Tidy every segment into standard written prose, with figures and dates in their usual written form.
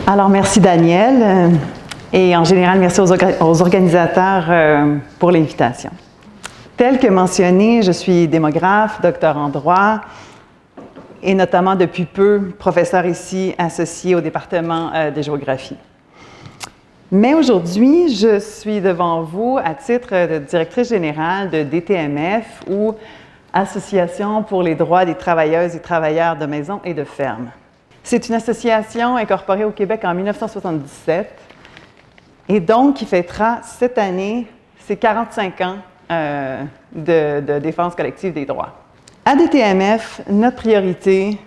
Alors, merci Daniel et en général, merci aux organisateurs pour l'invitation. Tel que mentionné, je suis démographe, docteur en droit et notamment depuis peu professeur ici associé au département de géographie. Mais aujourd'hui, je suis devant vous à titre de directrice générale de DTMF ou Association pour les droits des travailleuses et travailleurs de maison et de ferme. C'est une association incorporée au Québec en 1977 et donc qui fêtera cette année ses 45 ans de défense collective des droits. À DTMF, notre priorité,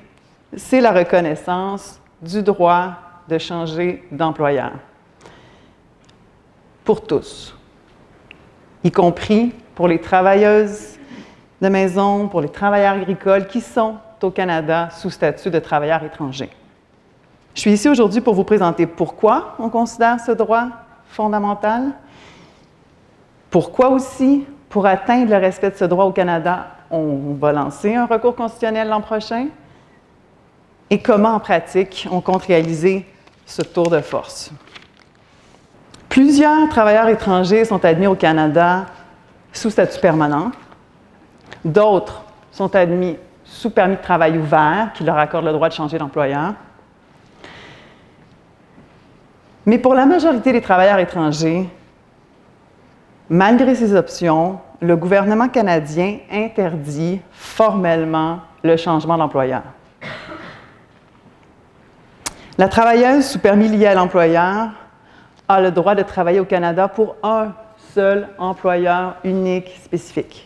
c'est la reconnaissance du droit de changer d'employeur. Pour tous, y compris pour les travailleuses de maison, pour les travailleurs agricoles qui sont au Canada sous statut de travailleurs étrangers. Je suis ici aujourd'hui pour vous présenter pourquoi on considère ce droit fondamental, pourquoi aussi, pour atteindre le respect de ce droit au Canada, on va lancer un recours constitutionnel l'an prochain, et comment en pratique on compte réaliser ce tour de force. Plusieurs travailleurs étrangers sont admis au Canada sous statut permanent, d'autres sont admis sous permis de travail ouvert, qui leur accorde le droit de changer d'employeur. Mais pour la majorité des travailleurs étrangers, malgré ces options, le gouvernement canadien interdit formellement le changement d'employeur. La travailleuse sous permis lié à l'employeur a le droit de travailler au Canada pour un seul employeur unique spécifique.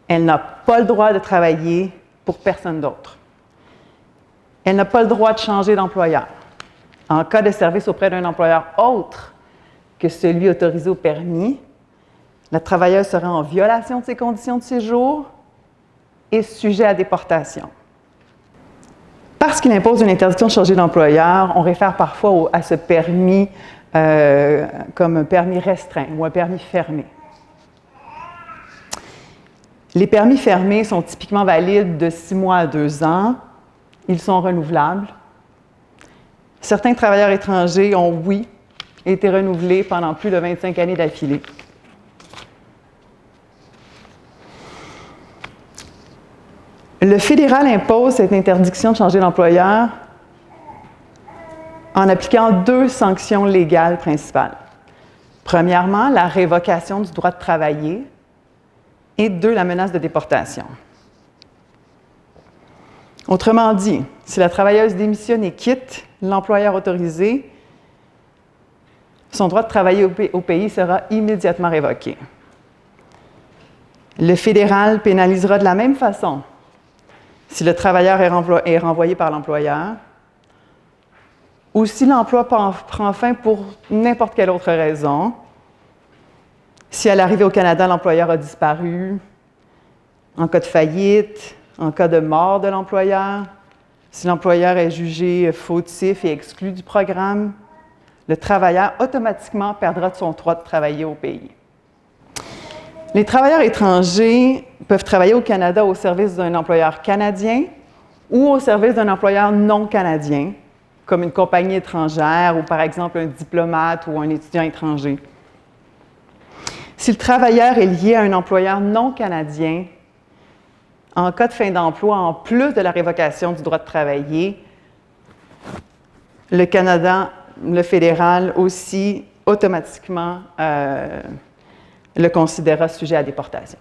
Elle n'a pas le droit de travailler pour personne d'autre. Elle n'a pas le droit de changer d'employeur. En cas de service auprès d'un employeur autre que celui autorisé au permis, la travailleuse sera en violation de ses conditions de séjour et sujet à déportation. Parce qu'il impose une interdiction de changer d'employeur, on réfère parfois à ce permis comme un permis restreint ou un permis fermé. Les permis fermés sont typiquement valides de 6 mois à 2 ans. Ils sont renouvelables. Certains travailleurs étrangers ont, oui, été renouvelés pendant plus de 25 années d'affilée. Le fédéral impose cette interdiction de changer d'employeur en appliquant 2 sanctions légales principales. Premièrement, la révocation du droit de travailler et 2, la menace de déportation. Autrement dit, si la travailleuse démissionne et quitte l'employeur autorisé, son droit de travailler au pays sera immédiatement révoqué. Le fédéral pénalisera de la même façon si le travailleur est renvoyé par l'employeur ou si l'emploi prend fin pour n'importe quelle autre raison. Si à l'arrivée au Canada, l'employeur a disparu, en cas de faillite, en cas de mort de l'employeur, si l'employeur est jugé fautif et exclu du programme, le travailleur automatiquement perdra son droit de travailler au pays. Les travailleurs étrangers peuvent travailler au Canada au service d'un employeur canadien ou au service d'un employeur non canadien, comme une compagnie étrangère ou par exemple un diplomate ou un étudiant étranger. Si le travailleur est lié à un employeur non canadien, en cas de fin d'emploi, en plus de la révocation du droit de travailler, le Canada, le fédéral aussi, automatiquement le considérera sujet à déportation.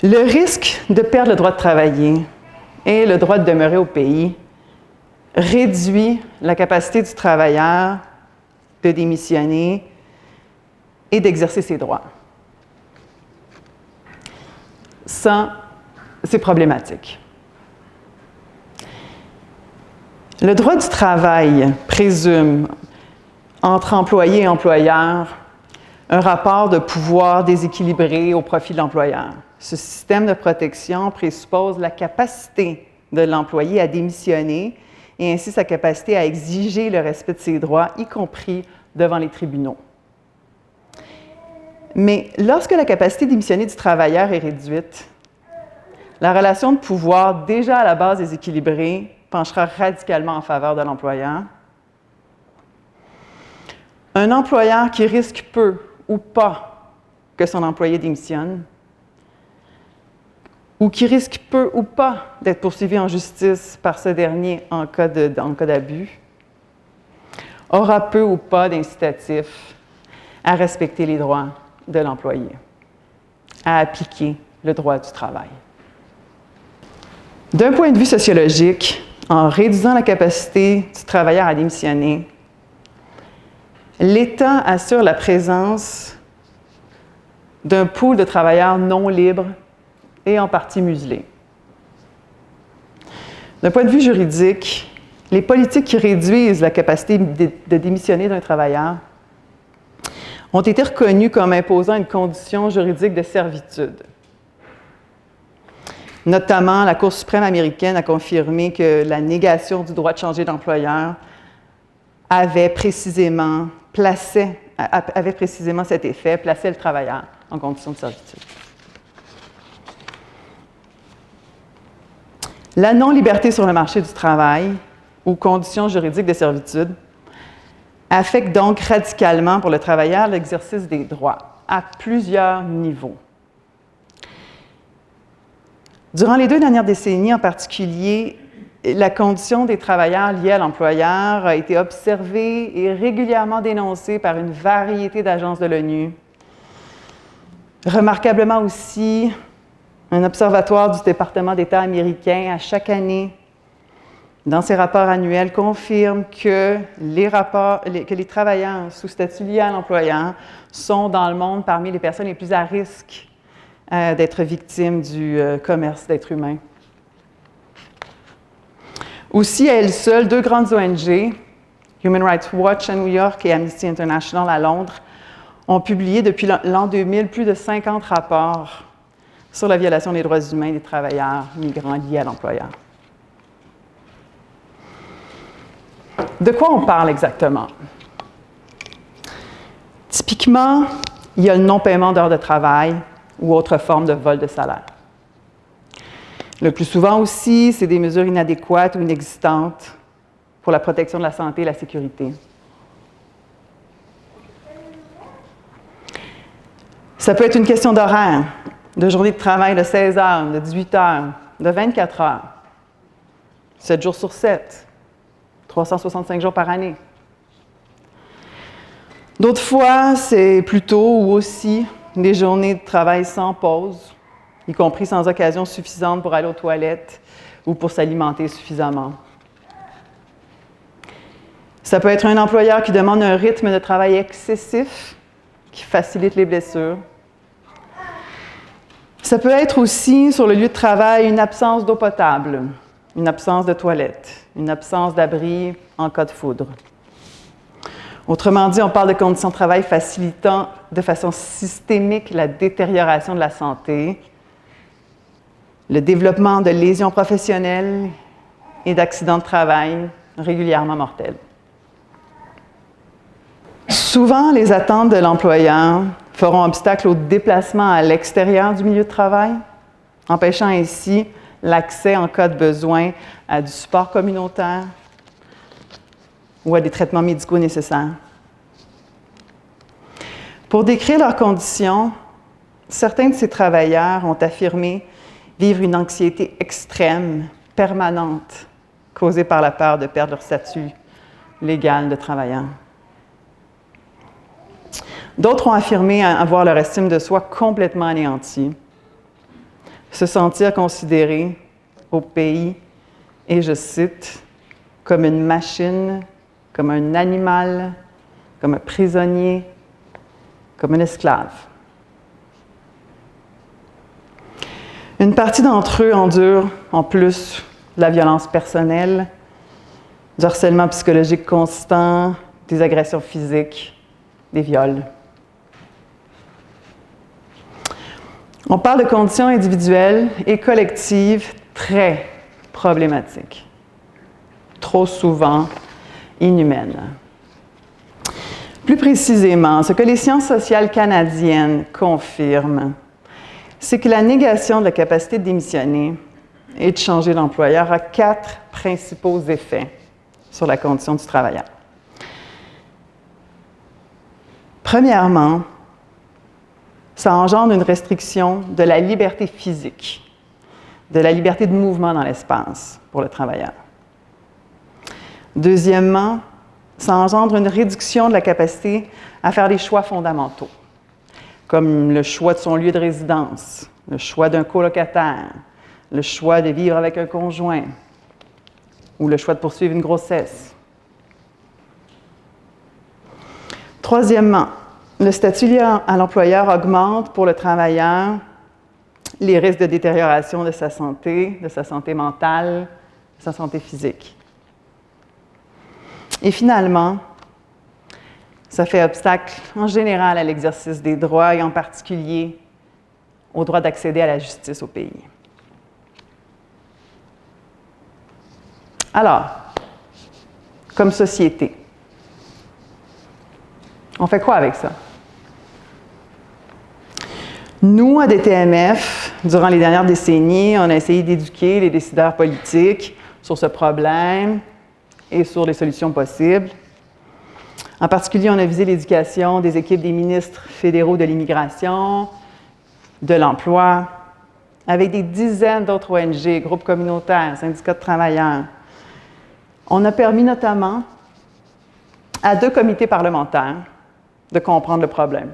Le risque de perdre le droit de travailler et le droit de demeurer au pays réduit la capacité du travailleur de démissionner et d'exercer ses droits. Ça, c'est problématique. Le droit du travail présume, entre employé et employeur, un rapport de pouvoir déséquilibré au profit de l'employeur. Ce système de protection présuppose la capacité de l'employé à démissionner et ainsi sa capacité à exiger le respect de ses droits, y compris devant les tribunaux. Mais lorsque la capacité de démissionner du travailleur est réduite, la relation de pouvoir, déjà à la base déséquilibrée, penchera radicalement en faveur de l'employeur. Un employeur qui risque peu ou pas que son employé démissionne, ou qui risque peu ou pas d'être poursuivi en justice par ce dernier en cas d'abus, aura peu ou pas d'incitatif à respecter les droits de l'employé, à appliquer le droit du travail. D'un point de vue sociologique, en réduisant la capacité du travailleur à démissionner, l'État assure la présence d'un pool de travailleurs non libres et en partie muselés. D'un point de vue juridique, les politiques qui réduisent la capacité de démissionner d'un travailleur ont été reconnues comme imposant une condition juridique de servitude. Notamment, la Cour suprême américaine a confirmé que la négation du droit de changer d'employeur avait précisément cet effet, plaçait le travailleur en condition de servitude. La non-liberté sur le marché du travail ou conditions juridiques de servitude affecte donc radicalement pour le travailleur l'exercice des droits à plusieurs niveaux. Durant les 2 dernières décennies en particulier, la condition des travailleurs liés à l'employeur a été observée et régulièrement dénoncée par une variété d'agences de l'ONU. Remarquablement aussi, un observatoire du département d'État américain, à chaque année, dans ses rapports annuels, confirme que les travailleurs sous statut lié à l'employeur sont dans le monde parmi les personnes les plus à risque d'être victimes du commerce d'êtres humains. Aussi, à elles seules, 2 grandes ONG, Human Rights Watch à New York et Amnesty International à Londres, ont publié depuis l'an 2000 plus de 50 rapports sur la violation des droits humains des travailleurs migrants liés à l'employeur. De quoi on parle exactement? Typiquement, il y a le non-paiement d'heures de travail ou autre forme de vol de salaire. Le plus souvent aussi, c'est des mesures inadéquates ou inexistantes pour la protection de la santé et la sécurité. Ça peut être une question d'horaire, de journée de travail de 16 heures, de 18 heures, de 24 heures, 7 jours sur 7, 365 jours par année. D'autres fois, c'est plutôt ou aussi des journées de travail sans pause, y compris sans occasion suffisante pour aller aux toilettes ou pour s'alimenter suffisamment. Ça peut être un employeur qui demande un rythme de travail excessif qui facilite les blessures. Ça peut être aussi, sur le lieu de travail, une absence d'eau potable, une absence de toilette, une absence d'abri en cas de foudre. Autrement dit, on parle de conditions de travail facilitant de façon systémique la détérioration de la santé, le développement de lésions professionnelles et d'accidents de travail régulièrement mortels. Souvent, les attentes de l'employeur feront obstacle au déplacement à l'extérieur du milieu de travail, empêchant ainsi l'accès en cas de besoin à du support communautaire ou à des traitements médicaux nécessaires. Pour décrire leurs conditions, certains de ces travailleurs ont affirmé vivre une anxiété extrême, permanente, causée par la peur de perdre leur statut légal de travailleur. D'autres ont affirmé avoir leur estime de soi complètement anéantie, se sentir considérés au pays, et je cite, comme une machine, comme un animal, comme un prisonnier, comme un esclave. Une partie d'entre eux endure, en plus, la violence personnelle, du harcèlement psychologique constant, des agressions physiques, des viols. On parle de conditions individuelles et collectives très problématiques, trop souvent inhumaines. Plus précisément, ce que les sciences sociales canadiennes confirment, c'est que la négation de la capacité de démissionner et de changer l'employeur a 4 principaux effets sur la condition du travailleur. Premièrement, ça engendre une restriction de la liberté physique, de la liberté de mouvement dans l'espace pour le travailleur. Deuxièmement, ça engendre une réduction de la capacité à faire des choix fondamentaux, comme le choix de son lieu de résidence, le choix d'un colocataire, le choix de vivre avec un conjoint ou le choix de poursuivre une grossesse. Troisièmement, le statut lié à l'employeur augmente pour le travailleur les risques de détérioration de sa santé mentale, de sa santé physique. Et finalement, ça fait obstacle en général à l'exercice des droits et en particulier au droit d'accéder à la justice au pays. Alors, comme société, on fait quoi avec ça? Nous, à DTMF, durant les dernières décennies, on a essayé d'éduquer les décideurs politiques sur ce problème et sur les solutions possibles. En particulier, on a visé l'éducation des équipes des ministres fédéraux de l'immigration, de l'emploi, avec des dizaines d'autres ONG, groupes communautaires, syndicats de travailleurs. On a permis notamment à 2 comités parlementaires de comprendre le problème.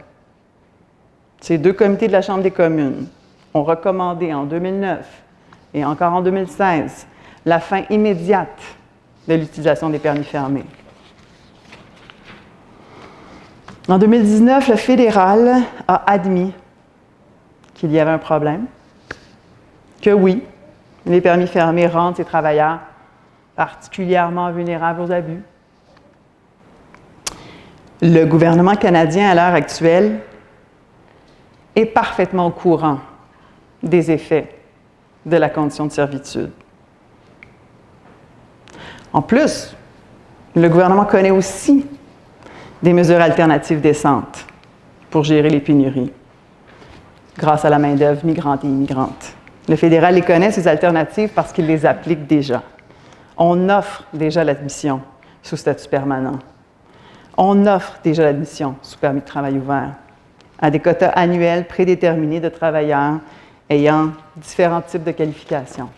Ces 2 comités de la Chambre des communes ont recommandé en 2009 et encore en 2016 la fin immédiate de l'utilisation des permis fermés. En 2019, le fédéral a admis qu'il y avait un problème, que oui, les permis fermés rendent ces travailleurs particulièrement vulnérables aux abus. Le gouvernement canadien, à l'heure actuelle, est parfaitement au courant des effets de la condition de servitude. En plus, le gouvernement connaît aussi des mesures alternatives décentes pour gérer les pénuries, grâce à la main-d'œuvre migrante et immigrante. Le fédéral les connaît, ces alternatives, parce qu'il les applique déjà. On offre déjà l'admission sous statut permanent. On offre déjà l'admission sous permis de travail ouvert à des quotas annuels prédéterminés de travailleurs ayant différents types de qualifications.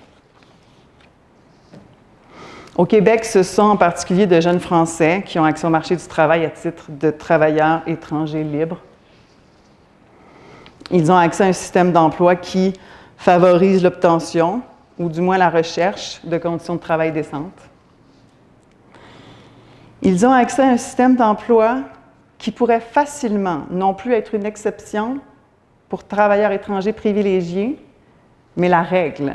Au Québec, ce sont en particulier de jeunes Français qui ont accès au marché du travail à titre de travailleurs étrangers libres. Ils ont accès à un système d'emploi qui favorise l'obtention, ou du moins la recherche, de conditions de travail décentes. Ils ont accès à un système d'emploi qui pourrait facilement non plus être une exception pour travailleurs étrangers privilégiés, mais la règle.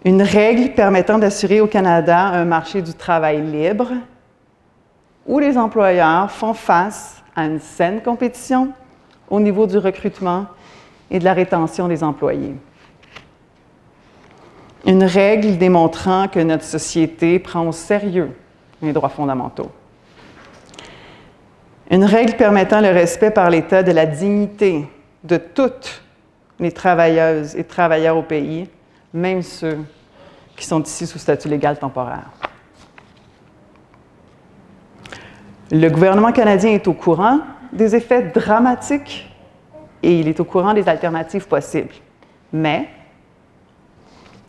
Une règle permettant d'assurer au Canada un marché du travail libre où les employeurs font face à une saine compétition au niveau du recrutement et de la rétention des employés. Une règle démontrant que notre société prend au sérieux les droits fondamentaux. Une règle permettant le respect par l'État de la dignité de toutes les travailleuses et travailleurs au pays, même ceux qui sont ici sous statut légal temporaire. Le gouvernement canadien est au courant des effets dramatiques et il est au courant des alternatives possibles. Mais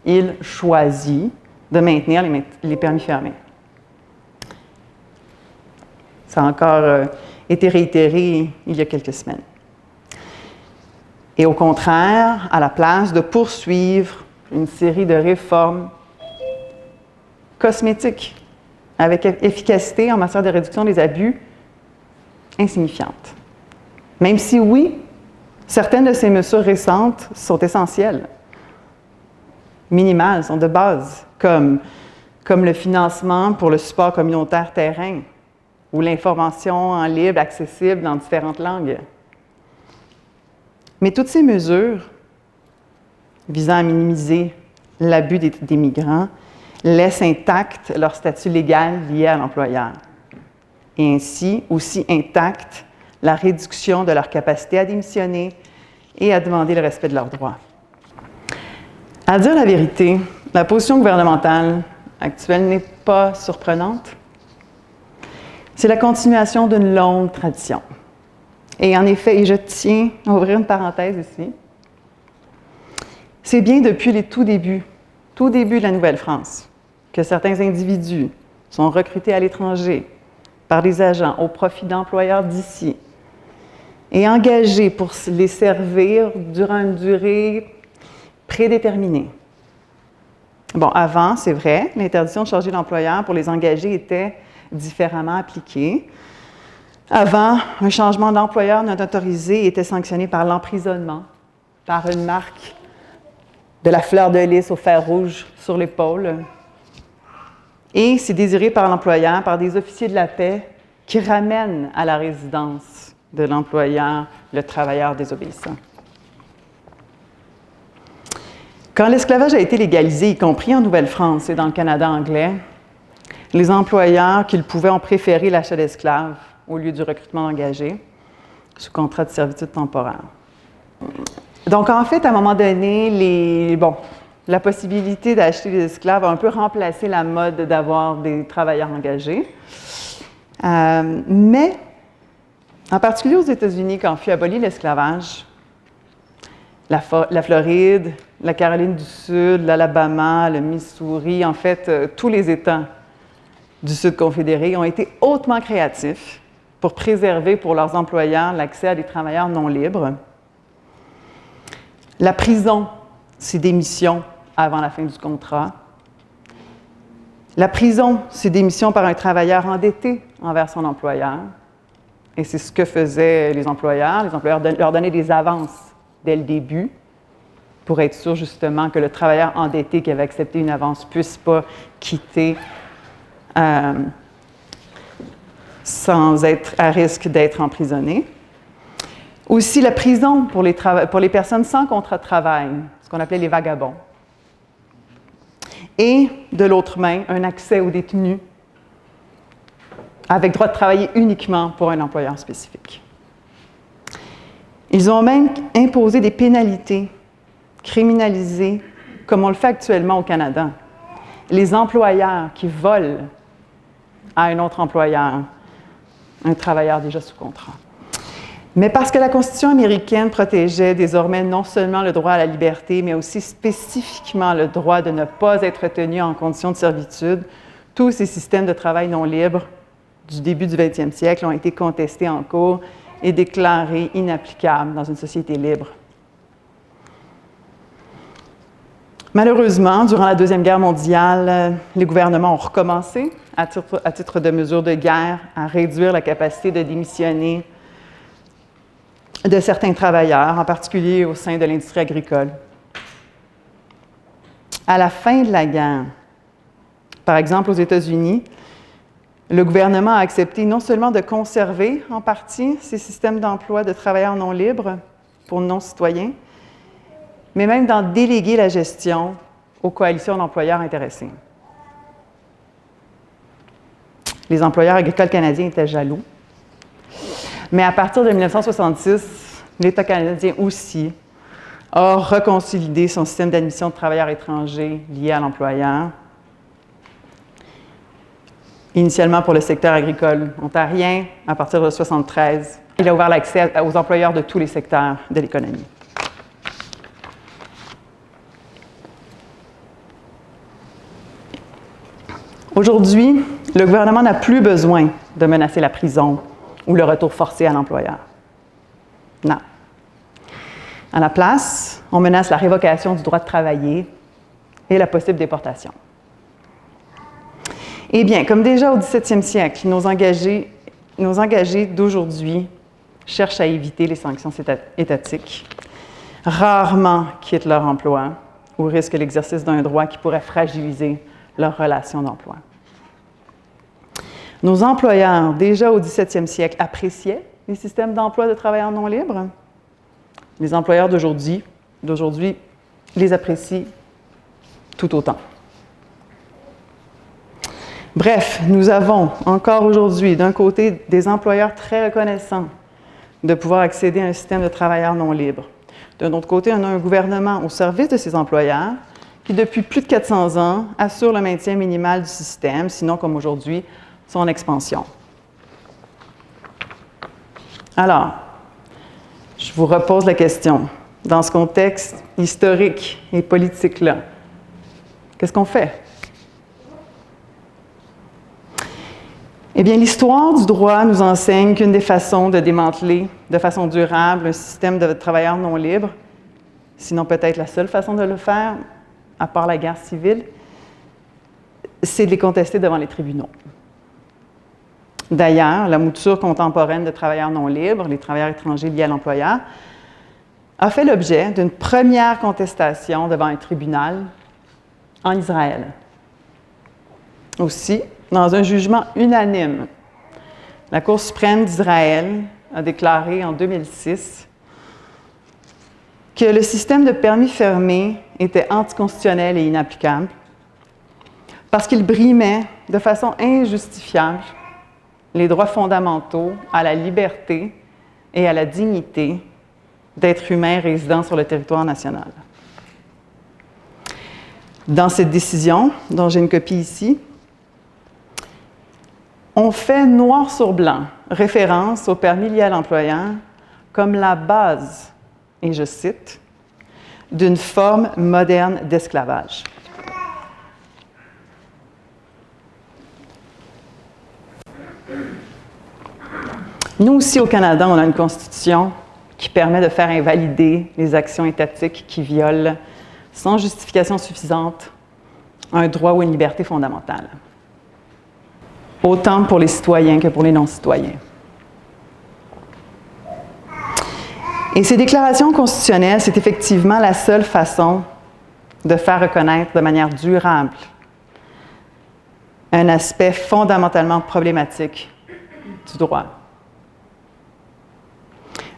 il choisit de maintenir les permis fermés. Ça a encore été réitéré il y a quelques semaines. Et au contraire, à la place de poursuivre une série de réformes cosmétiques avec efficacité en matière de réduction des abus insignifiantes. Même si, oui, certaines de ces mesures récentes sont essentielles, minimales, sont de base, comme le financement pour le support communautaire terrain ou l'information en libre accessible dans différentes langues. Mais toutes ces mesures visant à minimiser l'abus des migrants laissent intact leur statut légal lié à l'employeur et ainsi aussi intacte la réduction de leur capacité à démissionner et à demander le respect de leurs droits. À dire la vérité, la position gouvernementale actuelle n'est pas surprenante. C'est la continuation d'une longue tradition. Et en effet, et je tiens à ouvrir une parenthèse ici, c'est bien depuis les tout débuts de la Nouvelle-France, que certains individus sont recrutés à l'étranger par des agents au profit d'employeurs d'ici et engagés pour les servir durant une durée prédéterminée. Bon, avant, c'est vrai, l'interdiction de charger l'employeur pour les engagés était différemment appliquée. Avant, un changement d'employeur non autorisé était sanctionné par l'emprisonnement, par une marque de la fleur de lys au fer rouge sur l'épaule. Et c'est désiré par l'employeur, par des officiers de la paix qui ramènent à la résidence de l'employeur le travailleur désobéissant. Quand l'esclavage a été légalisé, y compris en Nouvelle-France et dans le Canada anglais, les employeurs qu'ils pouvaient ont préféré l'achat d'esclaves au lieu du recrutement d'engagés sous contrat de servitude temporaire. Donc, en fait, à un moment donné, la possibilité d'acheter des esclaves a un peu remplacé la mode d'avoir des travailleurs engagés. Mais, en particulier aux États-Unis, quand fut aboli l'esclavage, la Floride, la Caroline du Sud, l'Alabama, le Missouri, en fait, tous les États du Sud confédéré ont été hautement créatifs pour préserver pour leurs employeurs l'accès à des travailleurs non libres. La prison, c'est démission avant la fin du contrat. La prison, c'est démission par un travailleur endetté envers son employeur. Et c'est ce que faisaient les employeurs. Les employeurs leur donnaient des avances dès le début pour être sûr justement que le travailleur endetté qui avait accepté une avance ne puisse pas quitter sans être à risque d'être emprisonné. Aussi, la prison pour les personnes sans contrat de travail, ce qu'on appelait les vagabonds. Et, de l'autre main, un accès aux détenus avec droit de travailler uniquement pour un employeur spécifique. Ils ont même imposé des pénalités, criminalisées, comme on le fait actuellement au Canada. Les employeurs qui volent à un autre employeur, un travailleur déjà sous contrat. Mais parce que la Constitution américaine protégeait désormais non seulement le droit à la liberté, mais aussi spécifiquement le droit de ne pas être tenu en condition de servitude, tous ces systèmes de travail non libre du début du 20e siècle ont été contestés en cours et déclarés inapplicables dans une société libre. Malheureusement, durant la Deuxième Guerre mondiale, les gouvernements ont recommencé, à titre de mesure de guerre, à réduire la capacité de démissionner de certains travailleurs, en particulier au sein de l'industrie agricole. À la fin de la guerre, par exemple aux États-Unis, le gouvernement a accepté non seulement de conserver en partie ces systèmes d'emploi de travailleurs non libres pour non-citoyens, mais même d'en déléguer la gestion aux coalitions d'employeurs intéressés. Les employeurs agricoles canadiens étaient jaloux. Mais à partir de 1966, l'État canadien aussi a reconsolidé son système d'admission de travailleurs étrangers liés à l'employeur, initialement pour le secteur agricole ontarien. À partir de 1973, il a ouvert l'accès aux employeurs de tous les secteurs de l'économie. Aujourd'hui, le gouvernement n'a plus besoin de menacer la prison ou le retour forcé à l'employeur. Non. À la place, on menace la révocation du droit de travailler et la possible déportation. Eh bien, comme déjà au 17e siècle, nos engagés d'aujourd'hui cherchent à éviter les sanctions étatiques, rarement quittent leur emploi ou risquent l'exercice d'un droit qui pourrait fragiliser leur relation d'emploi. Nos employeurs, déjà au 17e siècle, appréciaient les systèmes d'emploi de travailleurs non libres. Les employeurs d'aujourd'hui les apprécient tout autant. Bref, nous avons encore aujourd'hui, d'un côté, des employeurs très reconnaissants de pouvoir accéder à un système de travailleurs non libres. D'un autre côté, on a un gouvernement au service de ces employeurs qui, depuis plus de 400 ans, assure le maintien minimal du système, sinon, comme aujourd'hui, son expansion. Alors, je vous repose la question. Dans ce contexte historique et politique-là, qu'est-ce qu'on fait? Eh bien, l'histoire du droit nous enseigne qu'une des façons de démanteler de façon durable un système de travailleurs non libres, sinon peut-être la seule façon de le faire, à part la guerre civile, c'est de les contester devant les tribunaux. D'ailleurs, la mouture contemporaine de travailleurs non libres, les travailleurs étrangers liés à l'employeur, a fait l'objet d'une première contestation devant un tribunal en Israël. Aussi, dans un jugement unanime, la Cour suprême d'Israël a déclaré en 2006 que le système de permis fermé était anticonstitutionnel et inapplicable parce qu'il brimait de façon injustifiable les droits fondamentaux à la liberté et à la dignité d'êtres humains résidant sur le territoire national. Dans cette décision, dont j'ai une copie ici, on fait noir sur blanc référence au permis lié à l'employeur comme la base, et je cite, d'une forme moderne d'esclavage. Nous aussi, au Canada, on a une constitution qui permet de faire invalider les actions étatiques qui violent, sans justification suffisante, un droit ou une liberté fondamentale. Autant pour les citoyens que pour les non-citoyens. Et ces déclarations constitutionnelles, c'est effectivement la seule façon de faire reconnaître de manière durable un aspect fondamentalement problématique du droit.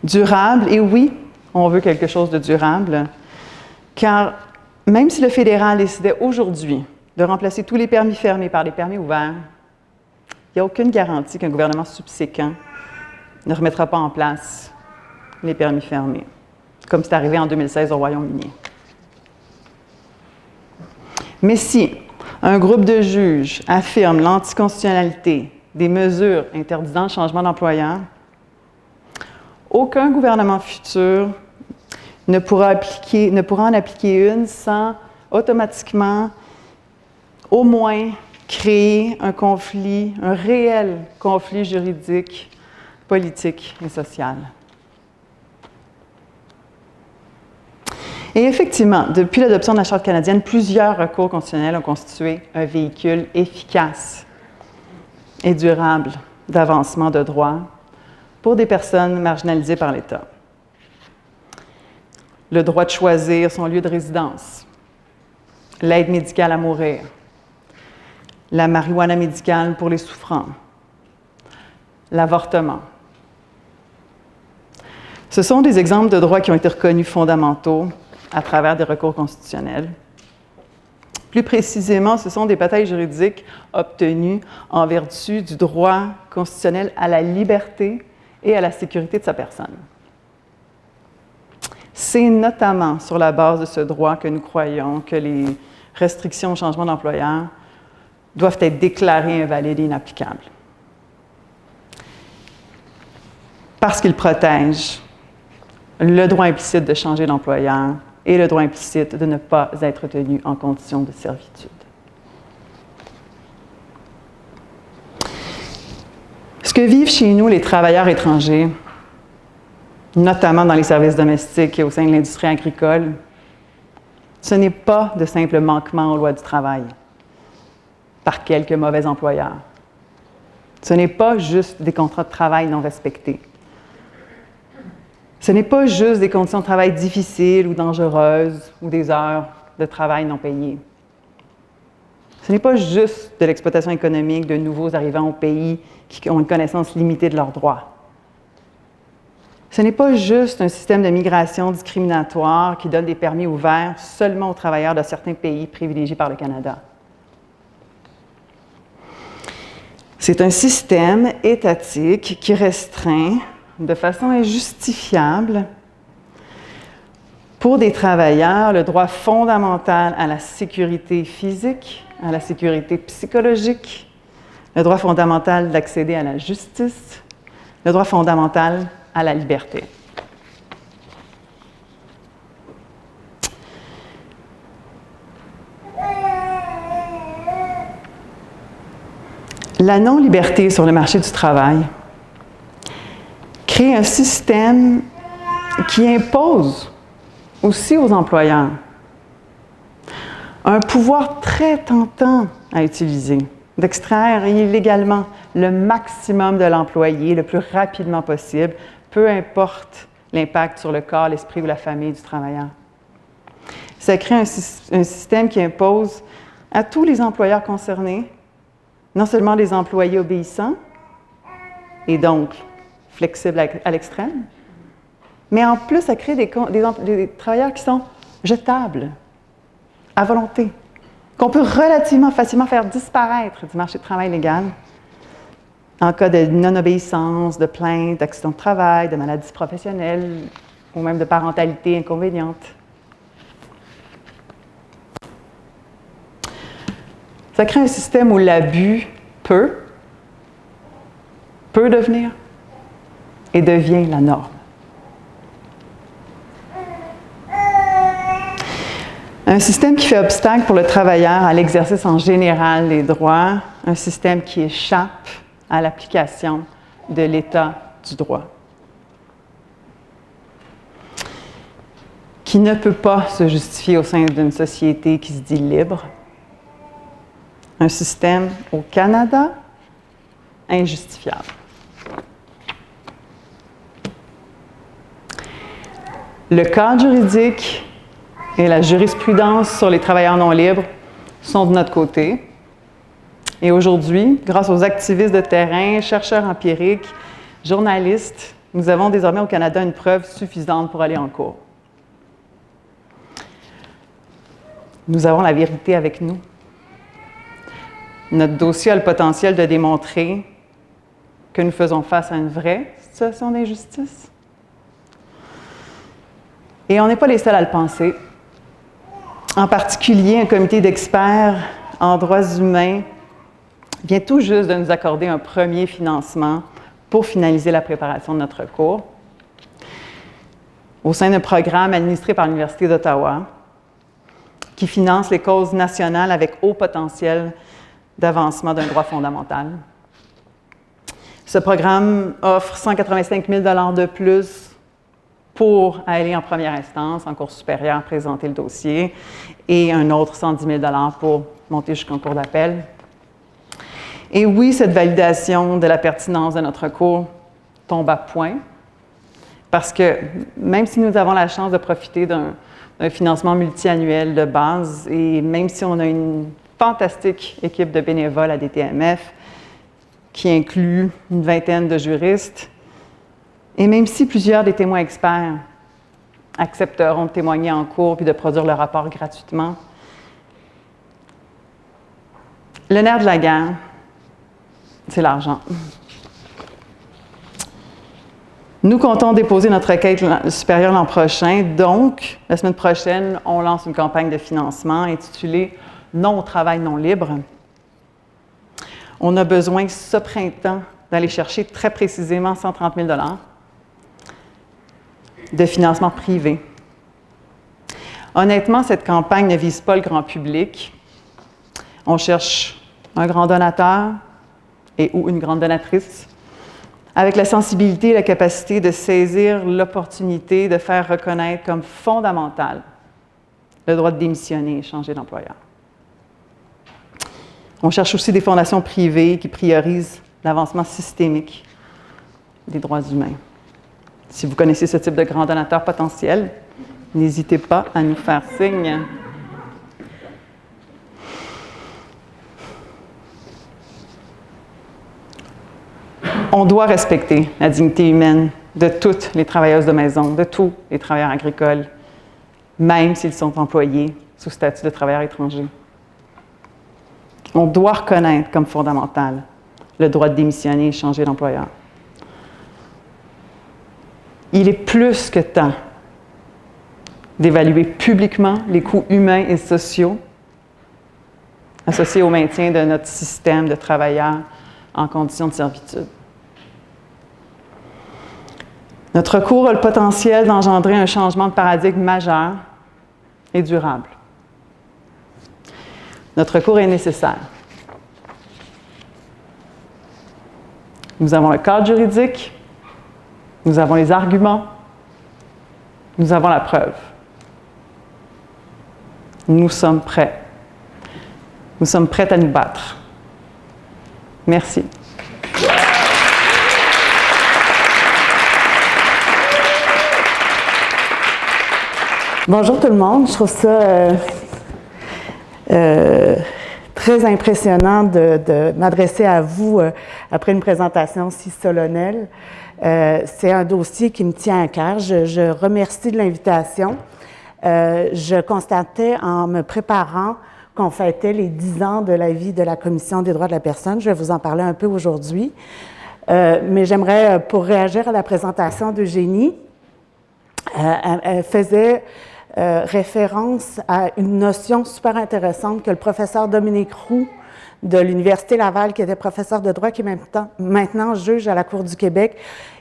Durable, et oui, on veut quelque chose de durable, car même si le fédéral décidait aujourd'hui de remplacer tous les permis fermés par des permis ouverts, il n'y a aucune garantie qu'un gouvernement subséquent ne remettra pas en place les permis fermés, comme c'est arrivé en 2016 au Royaume-Uni. Mais si un groupe de juges affirme l'anticonstitutionnalité des mesures interdisant le changement d'employeur, aucun gouvernement futur ne pourra en appliquer une sans automatiquement au moins créer un conflit, un réel conflit juridique, politique et social. Et effectivement, depuis l'adoption de la Charte canadienne, plusieurs recours constitutionnels ont constitué un véhicule efficace et durable d'avancement de droits pour des personnes marginalisées par l'État. Le droit de choisir son lieu de résidence, l'aide médicale à mourir, la marijuana médicale pour les souffrants, l'avortement. Ce sont des exemples de droits qui ont été reconnus fondamentaux à travers des recours constitutionnels. Plus précisément, ce sont des batailles juridiques obtenues en vertu du droit constitutionnel à la liberté et à la sécurité de sa personne. C'est notamment sur la base de ce droit que nous croyons que les restrictions au changement d'employeur doivent être déclarées invalides et inapplicables. Parce qu'ils protègent le droit implicite de changer d'employeur et le droit implicite de ne pas être tenu en condition de servitude. Ce que vivent chez nous les travailleurs étrangers, notamment dans les services domestiques et au sein de l'industrie agricole, ce n'est pas de simples manquements aux lois du travail par quelques mauvais employeurs. Ce n'est pas juste des contrats de travail non respectés. Ce n'est pas juste des conditions de travail difficiles ou dangereuses ou des heures de travail non payées. Ce n'est pas juste de l'exploitation économique de nouveaux arrivants au pays qui ont une connaissance limitée de leurs droits. Ce n'est pas juste un système de migration discriminatoire qui donne des permis ouverts seulement aux travailleurs de certains pays privilégiés par le Canada. C'est un système étatique qui restreint de façon injustifiable Pour des travailleurs, le droit fondamental à la sécurité physique, à la sécurité psychologique, le droit fondamental d'accéder à la justice, le droit fondamental à la liberté. La non-liberté sur le marché du travail crée un système qui impose aussi aux employeurs un pouvoir très tentant à utiliser, d'extraire illégalement le maximum de l'employé le plus rapidement possible, peu importe l'impact sur le corps, l'esprit ou la famille du travailleur. Ça crée un système qui impose à tous les employeurs concernés, non seulement des employés obéissants, et donc flexibles à l'extrême, mais en plus, ça crée des travailleurs qui sont jetables, à volonté, qu'on peut relativement facilement faire disparaître du marché du travail légal en cas de non-obéissance, de plainte, d'accident de travail, de maladies professionnelles ou même de parentalité inconvéniente. Ça crée un système où l'abus peut devenir et devient la norme. Un système qui fait obstacle pour le travailleur à l'exercice en général des droits, un système qui échappe à l'application de l'état du droit, qui ne peut pas se justifier au sein d'une société qui se dit libre. Un système au Canada injustifiable. Le cadre juridique et la jurisprudence sur les travailleurs non libres sont de notre côté. Et aujourd'hui, grâce aux activistes de terrain, chercheurs empiriques, journalistes, nous avons désormais au Canada une preuve suffisante pour aller en cours. Nous avons la vérité avec nous. Notre dossier a le potentiel de démontrer que nous faisons face à une vraie situation d'injustice. Et on n'est pas les seuls à le penser. En particulier, un comité d'experts en droits humains vient tout juste de nous accorder un premier financement pour finaliser la préparation de notre cours au sein d'un programme administré par l'Université d'Ottawa qui finance les causes nationales avec haut potentiel d'avancement d'un droit fondamental. Ce programme offre 185 000 $ de plus pour aller en première instance, en cours supérieur, présenter le dossier, et un autre 110 000 $ pour monter jusqu'en cours d'appel. Et oui, cette validation de la pertinence de notre cours tombe à point, parce que même si nous avons la chance de profiter d'un financement multiannuel de base, et même si on a une fantastique équipe de bénévoles à DTMF, qui inclut une vingtaine de juristes, et même si plusieurs des témoins experts accepteront de témoigner en cours puis de produire le rapport gratuitement, le nerf de la guerre, c'est l'argent. Nous comptons déposer notre requête supérieure l'an prochain, donc la semaine prochaine, on lance une campagne de financement intitulée « Non au travail non libre ». On a besoin ce printemps d'aller chercher très précisément 130 000 $ de financement privé. Honnêtement, cette campagne ne vise pas le grand public. On cherche un grand donateur et ou une grande donatrice avec la sensibilité et la capacité de saisir l'opportunité de faire reconnaître comme fondamental le droit de démissionner et changer d'employeur. On cherche aussi des fondations privées qui priorisent l'avancement systémique des droits humains. Si vous connaissez ce type de grand donateur potentiel, n'hésitez pas à nous faire signe. On doit respecter la dignité humaine de toutes les travailleuses de maison, de tous les travailleurs agricoles, même s'ils sont employés sous statut de travailleurs étrangers. On doit reconnaître comme fondamental le droit de démissionner et changer d'employeur. Il est plus que temps d'évaluer publiquement les coûts humains et sociaux associés au maintien de notre système de travailleurs en conditions de servitude. Notre recours a le potentiel d'engendrer un changement de paradigme majeur et durable. Notre recours est nécessaire. Nous avons le cadre juridique, nous avons les arguments, nous avons la preuve. Nous sommes prêts. Nous sommes prêts à nous battre. Merci. Bonjour tout le monde, je trouve ça très impressionnant de m'adresser à vous après une présentation si solennelle. C'est un dossier qui me tient à cœur. Je remercie de l'invitation. Je constatais en me préparant qu'on fêtait les 10 ans de la vie de la Commission des droits de la personne. Je vais vous en parler un peu aujourd'hui. Mais j'aimerais, pour réagir à la présentation d'Eugénie, elle faisait référence à une notion super intéressante que le professeur Dominique Roux de l'Université Laval, qui était professeur de droit, qui est maintenant juge à la Cour du Québec,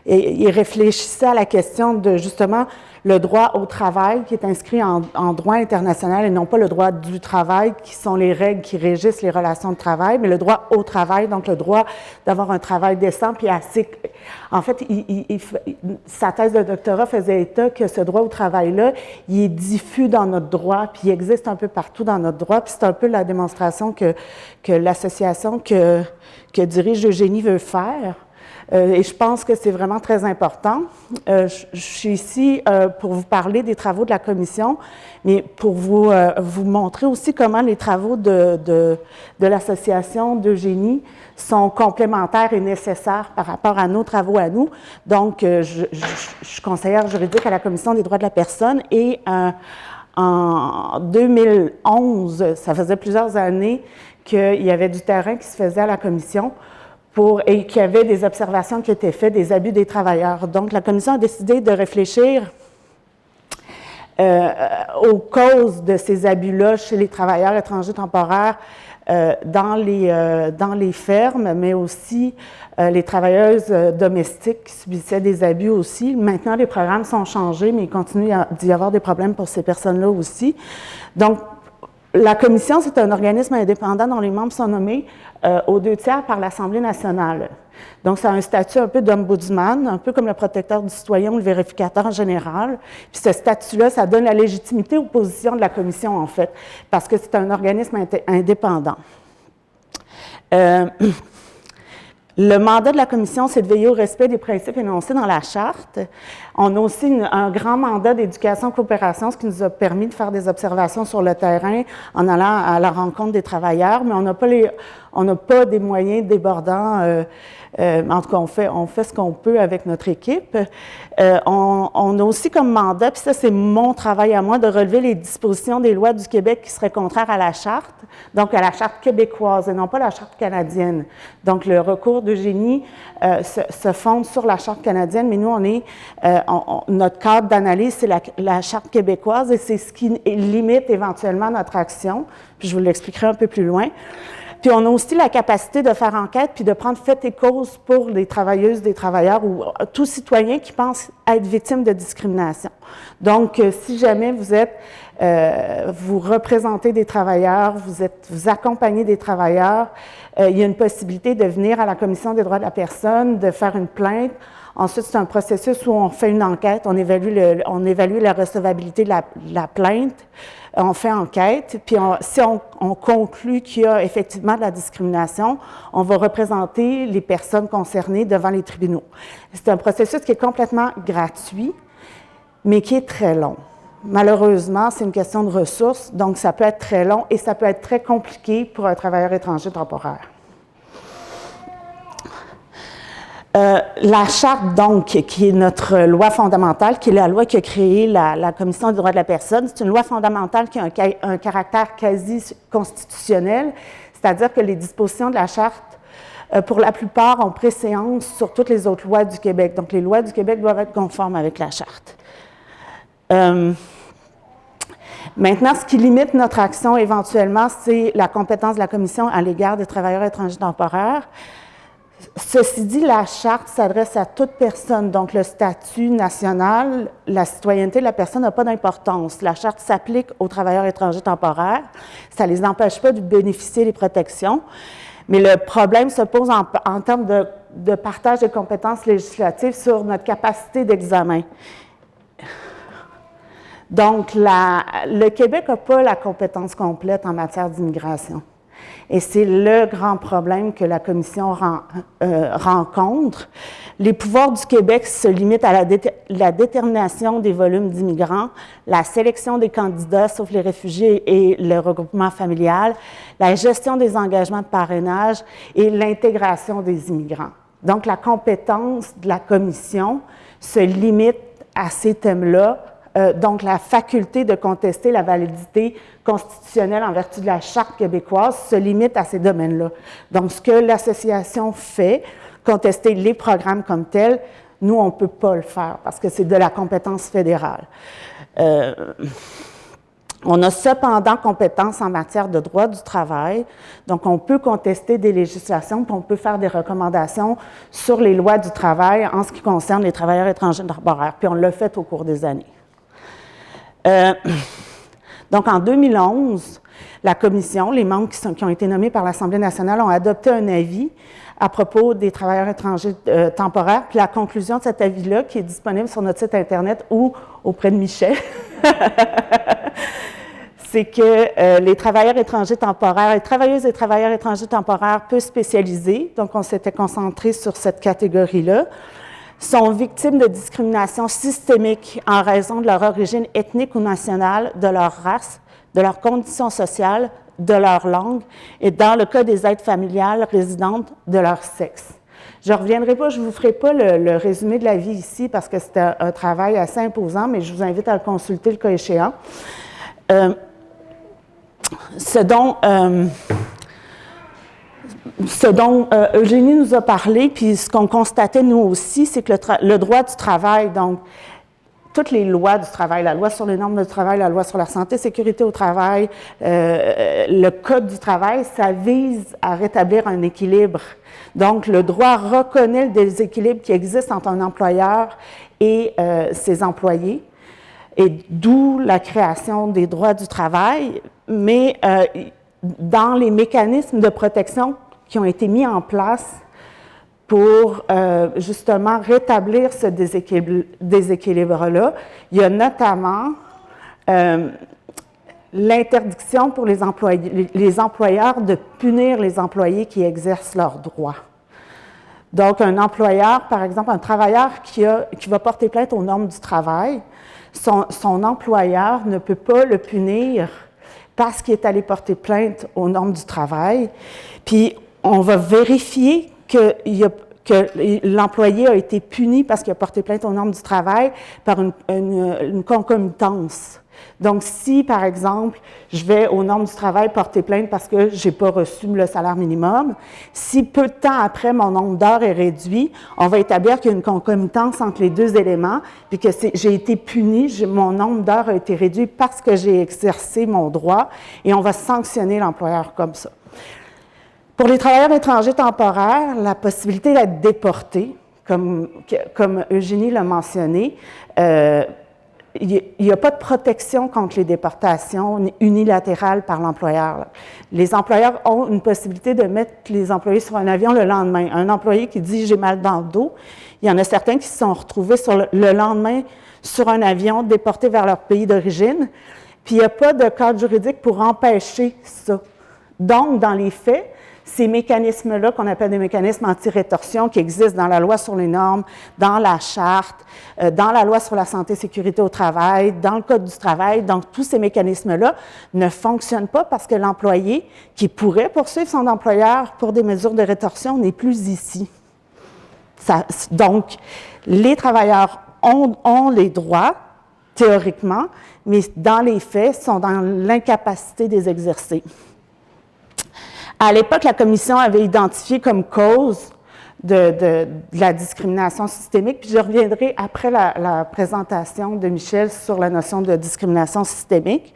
et il réfléchissait à la question de justement le droit au travail qui est inscrit en droit international et non pas le droit du travail qui sont les règles qui régissent les relations de travail, mais le droit au travail, donc le droit d'avoir un travail décent puis assez. En fait, sa thèse de doctorat faisait état que ce droit au travail-là, il est diffus dans notre droit puis il existe un peu partout dans notre droit, puis c'est un peu la démonstration que l'association que dirige Eugénie veut faire. Et je pense que c'est vraiment très important. Je suis ici pour vous parler des travaux de la Commission, mais pour vous montrer aussi comment les travaux de l'association d'Eugénie sont complémentaires et nécessaires par rapport à nos travaux à nous. Donc, je suis conseillère juridique à la Commission des droits de la personne et en 2011, ça faisait plusieurs années qu'il y avait du terrain qui se faisait à la Commission et qu'il y avait des observations qui étaient faites des abus des travailleurs. Donc, la Commission a décidé de réfléchir aux causes de ces abus-là chez les travailleurs étrangers temporaires dans les fermes, mais aussi les travailleuses domestiques qui subissaient des abus aussi. Maintenant, les programmes sont changés, mais il continue d'y avoir des problèmes pour ces personnes-là aussi. Donc, la Commission, c'est un organisme indépendant dont les membres sont nommés aux 2/3 par l'Assemblée nationale. Donc, ça a un statut un peu d'ombudsman, un peu comme le protecteur du citoyen ou le vérificateur en général. Puis ce statut-là, ça donne la légitimité aux positions de la Commission, en fait, parce que c'est un organisme indépendant. Le mandat de la Commission, c'est de veiller au respect des principes énoncés dans la Charte. On a aussi un grand mandat d'éducation-coopération, ce qui nous a permis de faire des observations sur le terrain en allant à la rencontre des travailleurs, mais on n'a pas des moyens débordants. En tout cas, on fait ce qu'on peut avec notre équipe. On a aussi comme mandat, puis ça c'est mon travail à moi, de relever les dispositions des lois du Québec qui seraient contraires à la Charte, donc à la Charte québécoise et non pas la Charte canadienne. Donc le recours d'Eugénie se fonde sur la Charte canadienne, mais nous notre cadre d'analyse c'est la Charte québécoise et c'est ce qui limite éventuellement notre action, puis je vous l'expliquerai un peu plus loin. Puis on a aussi la capacité de faire enquête puis de prendre fait et cause pour les travailleuses, des travailleurs ou tout citoyen qui pense être victime de discrimination. Donc, si jamais vous représentez des travailleurs, vous accompagnez des travailleurs, il y a une possibilité de venir à la Commission des droits de la personne, de faire une plainte. Ensuite, c'est un processus où on fait une enquête, on évalue la recevabilité de la plainte, on fait enquête, puis si on conclut qu'il y a effectivement de la discrimination, on va représenter les personnes concernées devant les tribunaux. C'est un processus qui est complètement gratuit, mais qui est très long. Malheureusement, c'est une question de ressources, donc ça peut être très long et ça peut être très compliqué pour un travailleur étranger temporaire. La Charte, donc, qui est notre loi fondamentale, qui est la loi qui a créé la Commission des droits de la personne, c'est une loi fondamentale qui a un caractère quasi constitutionnel, c'est-à-dire que les dispositions de la Charte, pour la plupart, ont préséance sur toutes les autres lois du Québec. Donc, les lois du Québec doivent être conformes avec la Charte. Maintenant, ce qui limite notre action éventuellement, c'est la compétence de la Commission à l'égard des travailleurs étrangers temporaires. Ceci dit, la Charte s'adresse à toute personne, donc le statut national, la citoyenneté de la personne n'a pas d'importance. La Charte s'applique aux travailleurs étrangers temporaires, ça ne les empêche pas de bénéficier des protections, mais le problème se pose en termes de partage des compétences législatives sur notre capacité d'examen. Donc, le Québec n'a pas la compétence complète en matière d'immigration. Et c'est le grand problème que la Commission rencontre. Les pouvoirs du Québec se limitent à la détermination des volumes d'immigrants, la sélection des candidats, sauf les réfugiés et le regroupement familial, la gestion des engagements de parrainage et l'intégration des immigrants. Donc, la compétence de la Commission se limite à ces thèmes-là. Donc, la faculté de contester la validité constitutionnelle en vertu de la Charte québécoise se limite à ces domaines-là. Donc, ce que l'association fait, contester les programmes comme tels, nous, on ne peut pas le faire parce que c'est de la compétence fédérale. On a cependant compétence en matière de droit du travail, donc on peut contester des législations, puis on peut faire des recommandations sur les lois du travail en ce qui concerne les travailleurs étrangers temporaires, puis on l'a fait au cours des années. Donc, en 2011, la Commission, les membres qui ont été nommés par l'Assemblée nationale ont adopté un avis à propos des travailleurs étrangers temporaires. Puis la conclusion de cet avis-là, qui est disponible sur notre site Internet ou auprès de Michel, c'est que les travailleurs étrangers temporaires, les travailleuses et travailleurs étrangers temporaires peu spécialisés, donc on s'était concentré sur cette catégorie-là, sont victimes de discrimination systémique en raison de leur origine ethnique ou nationale, de leur race, de leurs conditions sociales, de leur langue et, dans le cas des aides familiales résidentes, de leur sexe. Je ne reviendrai pas, je ne vous ferai pas le résumé de la vie ici parce que c'est un travail assez imposant, mais je vous invite à le consulter le cas échéant. Ce dont Eugénie nous a parlé, puis ce qu'on constatait nous aussi, c'est que le droit du travail, donc toutes les lois du travail, la loi sur les normes de travail, la loi sur la santé et sécurité au travail, le code du travail, ça vise à rétablir un équilibre. Donc, le droit reconnaît le déséquilibre qui existe entre un employeur et ses employés, et d'où la création des droits du travail, mais dans les mécanismes de protection qui ont été mis en place pour justement rétablir ce déséquilibre-là. Il y a notamment l'interdiction pour les employeurs de punir les employés qui exercent leurs droits. Donc, un employeur, par exemple, un travailleur qui va porter plainte aux normes du travail, son employeur ne peut pas le punir parce qu'il est allé porter plainte aux normes du travail. Puis, on va vérifier que l'employé a été puni parce qu'il a porté plainte aux normes du travail par une concomitance. Donc, si, par exemple, je vais aux normes du travail porter plainte parce que je n'ai pas reçu le salaire minimum, si peu de temps après mon nombre d'heures est réduit, on va établir qu'il y a une concomitance entre les deux éléments, puis que j'ai été puni, mon nombre d'heures a été réduit parce que j'ai exercé mon droit, et on va sanctionner l'employeur comme ça. Pour les travailleurs étrangers temporaires, la possibilité d'être déportés, comme Eugénie l'a mentionné, il n'y a pas de protection contre les déportations unilatérales par l'employeur. Les employeurs ont une possibilité de mettre les employés sur un avion le lendemain. Un employé qui dit « j'ai mal dans le dos », il y en a certains qui se sont retrouvés le lendemain sur un avion déportés vers leur pays d'origine, puis il n'y a pas de cadre juridique pour empêcher ça. Donc, dans les faits, ces mécanismes-là, qu'on appelle des mécanismes anti-rétorsion, qui existent dans la loi sur les normes, dans la charte, dans la loi sur la santé et sécurité au travail, dans le code du travail, donc tous ces mécanismes-là ne fonctionnent pas parce que l'employé qui pourrait poursuivre son employeur pour des mesures de rétorsion n'est plus ici. Donc, les travailleurs ont les droits, théoriquement, mais dans les faits, sont dans l'incapacité de les exercer. À l'époque, la Commission avait identifié comme cause de la discrimination systémique. Puis je reviendrai après la présentation de Michel sur la notion de discrimination systémique.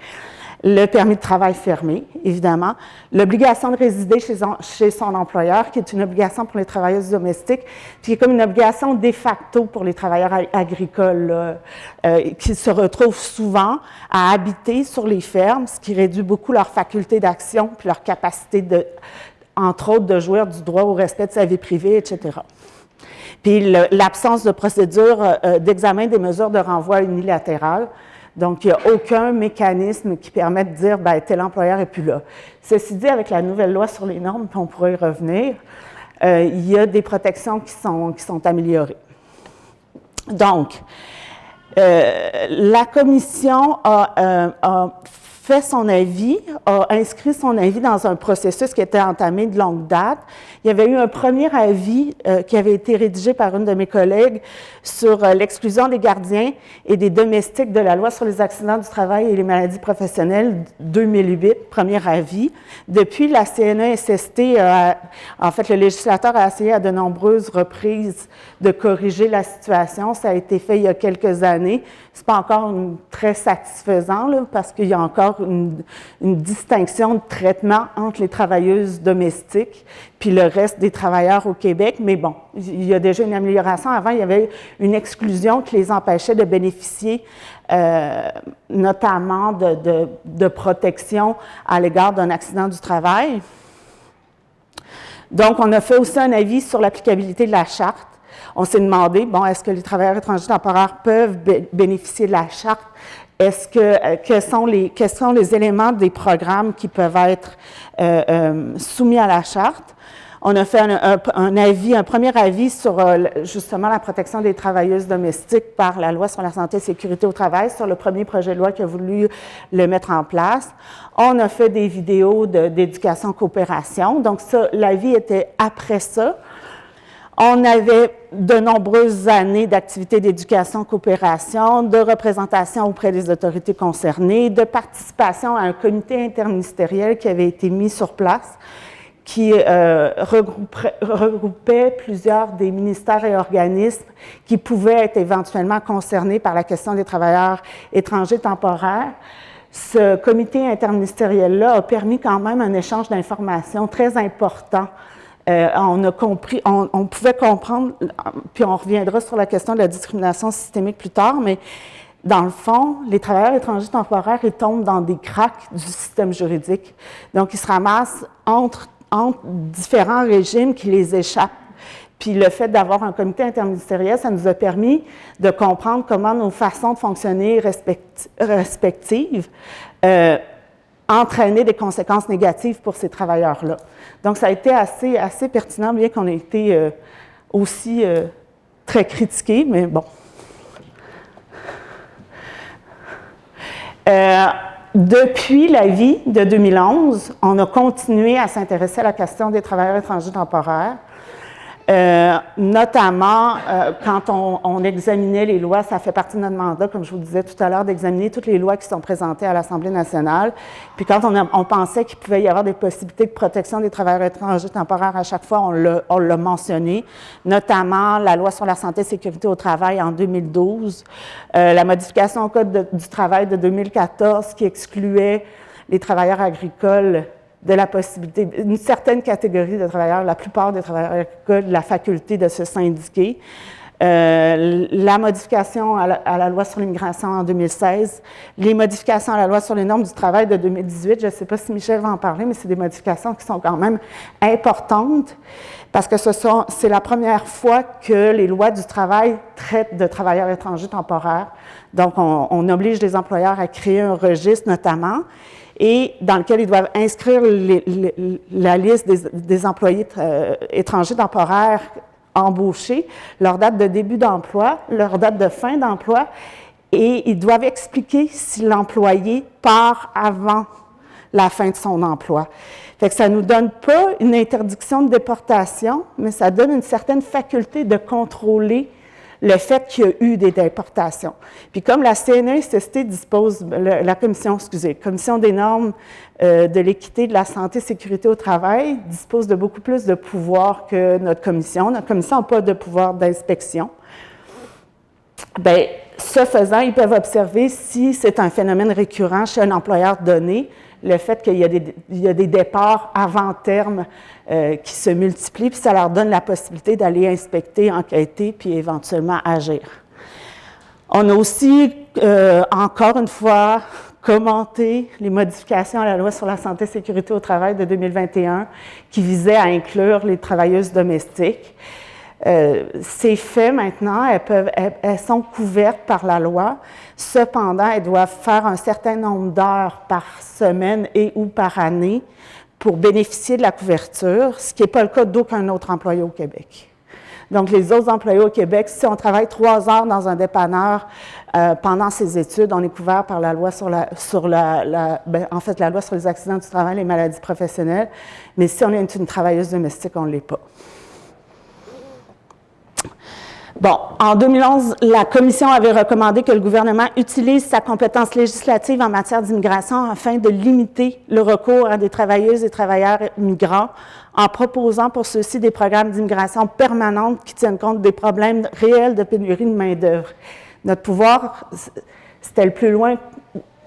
Le permis de travail fermé, évidemment. L'obligation de résider chez son employeur, qui est une obligation pour les travailleuses domestiques, puis qui est comme une obligation de facto pour les travailleurs agricoles, qui se retrouvent souvent à habiter sur les fermes, ce qui réduit beaucoup leur faculté d'action puis leur capacité, entre autres, de jouir du droit au respect de sa vie privée, etc. Puis l'absence de procédure d'examen des mesures de renvoi unilatéral. Donc, il n'y a aucun mécanisme qui permet de dire « bien, tel employeur n'est plus là ». Ceci dit, avec la nouvelle loi sur les normes, puis on pourra y revenir, il y a des protections qui sont améliorées. Donc, la commission a fait son avis, a inscrit son avis dans un processus qui était entamé de longue date. Il y avait eu un premier avis qui avait été rédigé par une de mes collègues sur l'exclusion des gardiens et des domestiques de la loi sur les accidents du travail et les maladies professionnelles 2008, premier avis. Depuis, la CNESST, en fait, le législateur a essayé à de nombreuses reprises de corriger la situation. Ça a été fait il y a quelques années. C'est pas encore très satisfaisant, là, parce qu'il y a encore une distinction de traitement entre les travailleuses domestiques puis le reste des travailleurs au Québec. Mais bon, il y a déjà une amélioration. Avant, il y avait une exclusion qui les empêchait de bénéficier notamment de protection à l'égard d'un accident du travail. Donc, on a fait aussi un avis sur l'applicabilité de la charte. On s'est demandé, bon, est-ce que les travailleurs étrangers temporaires peuvent bénéficier de la charte? Quels sont les éléments des programmes qui peuvent être soumis à la charte? On a fait un premier avis sur justement la protection des travailleuses domestiques par la loi sur la santé et la sécurité au travail, sur le premier projet de loi qui a voulu le mettre en place. On a fait des vidéos d'éducation-coopération. Donc ça, l'avis était après ça. On avait de nombreuses années d'activités d'éducation-coopération, de représentation auprès des autorités concernées, de participation à un comité interministériel qui avait été mis sur place, qui regroupait plusieurs des ministères et organismes qui pouvaient être éventuellement concernés par la question des travailleurs étrangers temporaires. Ce comité interministériel-là a permis quand même un échange d'informations très important. On pouvait comprendre, puis on reviendra sur la question de la discrimination systémique plus tard, mais dans le fond, les travailleurs étrangers temporaires, ils tombent dans des cracks du système juridique. Donc, ils se ramassent entre différents régimes qui les échappent. Puis le fait d'avoir un comité interministériel, ça nous a permis de comprendre comment nos façons de fonctionner respectives entraînaient des conséquences négatives pour ces travailleurs-là. Donc, ça a été assez pertinent, bien qu'on ait été aussi très critiqués, mais bon. Depuis l'avis de 2011, on a continué à s'intéresser à la question des travailleurs étrangers temporaires. Notamment, quand on examinait les lois, ça fait partie de notre mandat, comme je vous disais tout à l'heure, d'examiner toutes les lois qui sont présentées à l'Assemblée nationale. Puis quand on pensait qu'il pouvait y avoir des possibilités de protection des travailleurs étrangers temporaires, à chaque fois, on l'a mentionné, notamment la loi sur la santé et la sécurité au travail en 2012, la modification au Code du travail de 2014 qui excluait les travailleurs agricoles de la possibilité, une certaine catégorie de travailleurs, la plupart des travailleurs agricoles, la faculté de se syndiquer. La modification à la loi sur l'immigration en 2016, les modifications à la loi sur les normes du travail de 2018, je ne sais pas si Michel va en parler, mais c'est des modifications qui sont quand même importantes parce que c'est la première fois que les lois du travail traitent de travailleurs étrangers temporaires. Donc, on oblige les employeurs à créer un registre notamment, et dans lequel ils doivent inscrire la liste des employés étrangers temporaires embauchés, leur date de début d'emploi, leur date de fin d'emploi, et ils doivent expliquer si l'employé part avant la fin de son emploi. Fait que ça ne nous donne pas une interdiction de déportation, mais ça donne une certaine faculté de contrôler le fait qu'il y a eu des déportations. Puis comme la CNESST dispose, la commission des normes de l'équité, de la santé et sécurité au travail, dispose de beaucoup plus de pouvoir que notre commission. Notre commission n'a pas de pouvoir d'inspection. Bien, ce faisant, ils peuvent observer si c'est un phénomène récurrent chez un employeur donné, le fait qu'il y a des départs avant terme qui se multiplient, puis ça leur donne la possibilité d'aller inspecter, enquêter, puis éventuellement agir. On a aussi, encore une fois, commenté les modifications à la loi sur la santé et sécurité au travail de 2021 qui visaient à inclure les travailleuses domestiques. Ces faits, maintenant, elles sont couvertes par la loi. Cependant, elles doivent faire un certain nombre d'heures par semaine et ou par année pour bénéficier de la couverture, ce qui n'est pas le cas d'aucun autre employé au Québec. Donc, les autres employés au Québec, si on travaille 3 heures dans un dépanneur pendant ses études, on est couvert par la loi la loi sur les accidents du travail et les maladies professionnelles. Mais si on est une travailleuse domestique, on ne l'est pas. Bon, en 2011, la Commission avait recommandé que le gouvernement utilise sa compétence législative en matière d'immigration afin de limiter le recours à des travailleuses et travailleurs migrants en proposant pour ceux-ci des programmes d'immigration permanente qui tiennent compte des problèmes réels de pénurie de main-d'œuvre. Notre pouvoir, c'était le plus loin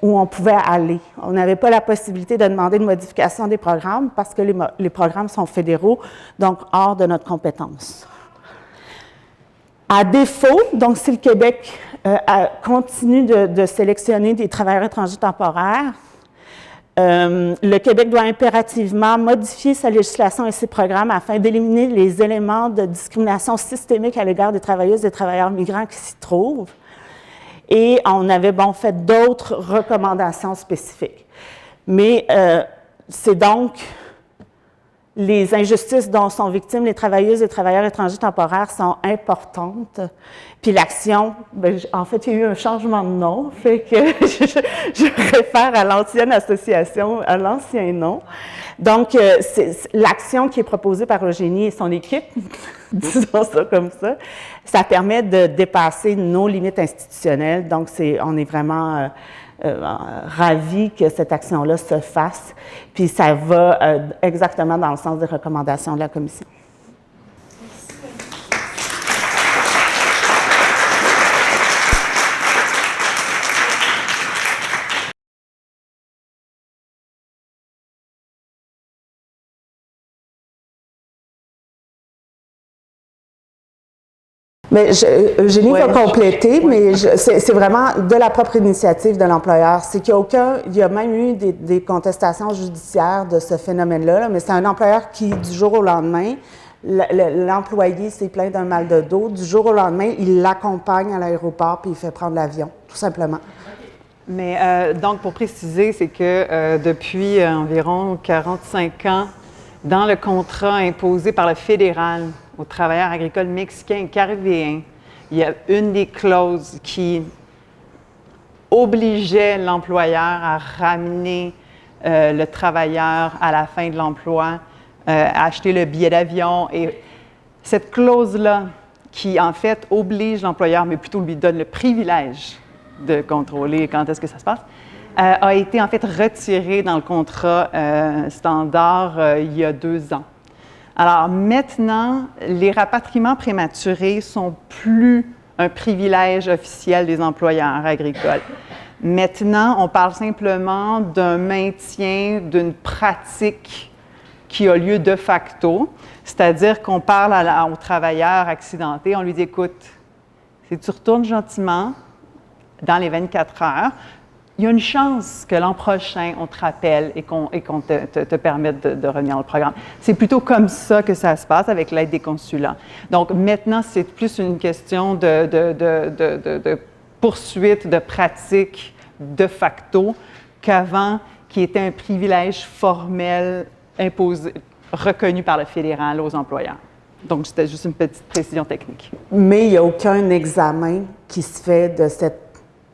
où on pouvait aller. On n'avait pas la possibilité de demander une modification des programmes parce que les programmes sont fédéraux, donc hors de notre compétence. À défaut, donc si le Québec continue de sélectionner des travailleurs étrangers temporaires, le Québec doit impérativement modifier sa législation et ses programmes afin d'éliminer les éléments de discrimination systémique à l'égard des travailleuses et travailleurs migrants qui s'y trouvent. Et on avait fait d'autres recommandations spécifiques. Mais c'est donc les injustices dont sont victimes les travailleuses et travailleurs étrangers temporaires sont importantes. Puis l'action, en fait, il y a eu un changement de nom, fait que je réfère à l'ancienne association, à l'ancien nom. Donc, l'action qui est proposée par Eugénie et son équipe, disons ça comme ça permet de dépasser nos limites institutionnelles. Donc, on est vraiment ravis que cette action-là se fasse, puis ça va exactement dans le sens des recommandations de la Commission. Mais Eugénie va compléter, mais c'est vraiment de la propre initiative de l'employeur. C'est qu'il y a même eu des contestations judiciaires de ce phénomène-là, mais c'est un employeur qui, du jour au lendemain, l'employé s'est plaint d'un mal de dos, du jour au lendemain, il l'accompagne à l'aéroport puis il fait prendre l'avion, tout simplement. Mais donc, pour préciser, c'est que depuis environ 45 ans, dans le contrat imposé par le fédéral aux travailleurs agricoles mexicains et caribéens, il y a une des clauses qui obligeait l'employeur à ramener le travailleur à la fin de l'emploi, à acheter le billet d'avion. Et cette clause-là, qui en fait oblige l'employeur, mais plutôt lui donne le privilège de contrôler quand est-ce que ça se passe, a été en fait retirée dans le contrat standard il y a 2 ans. Alors maintenant, les rapatriements prématurés sont plus un privilège officiel des employeurs agricoles. Maintenant, on parle simplement d'un maintien d'une pratique qui a lieu de facto, c'est-à-dire qu'on parle au travailleur accidenté, on lui dit « Écoute, si tu retournes gentiment dans les 24 heures, il y a une chance que l'an prochain, on te rappelle et qu'on te permette de revenir dans le programme. » C'est plutôt comme ça que ça se passe avec l'aide des consulats. Donc maintenant, c'est plus une question de poursuite de pratique de facto qu'avant, qui était un privilège formel imposé, reconnu par le fédéral aux employeurs. Donc, c'était juste une petite précision technique. Mais il n'y a aucun examen qui se fait de cette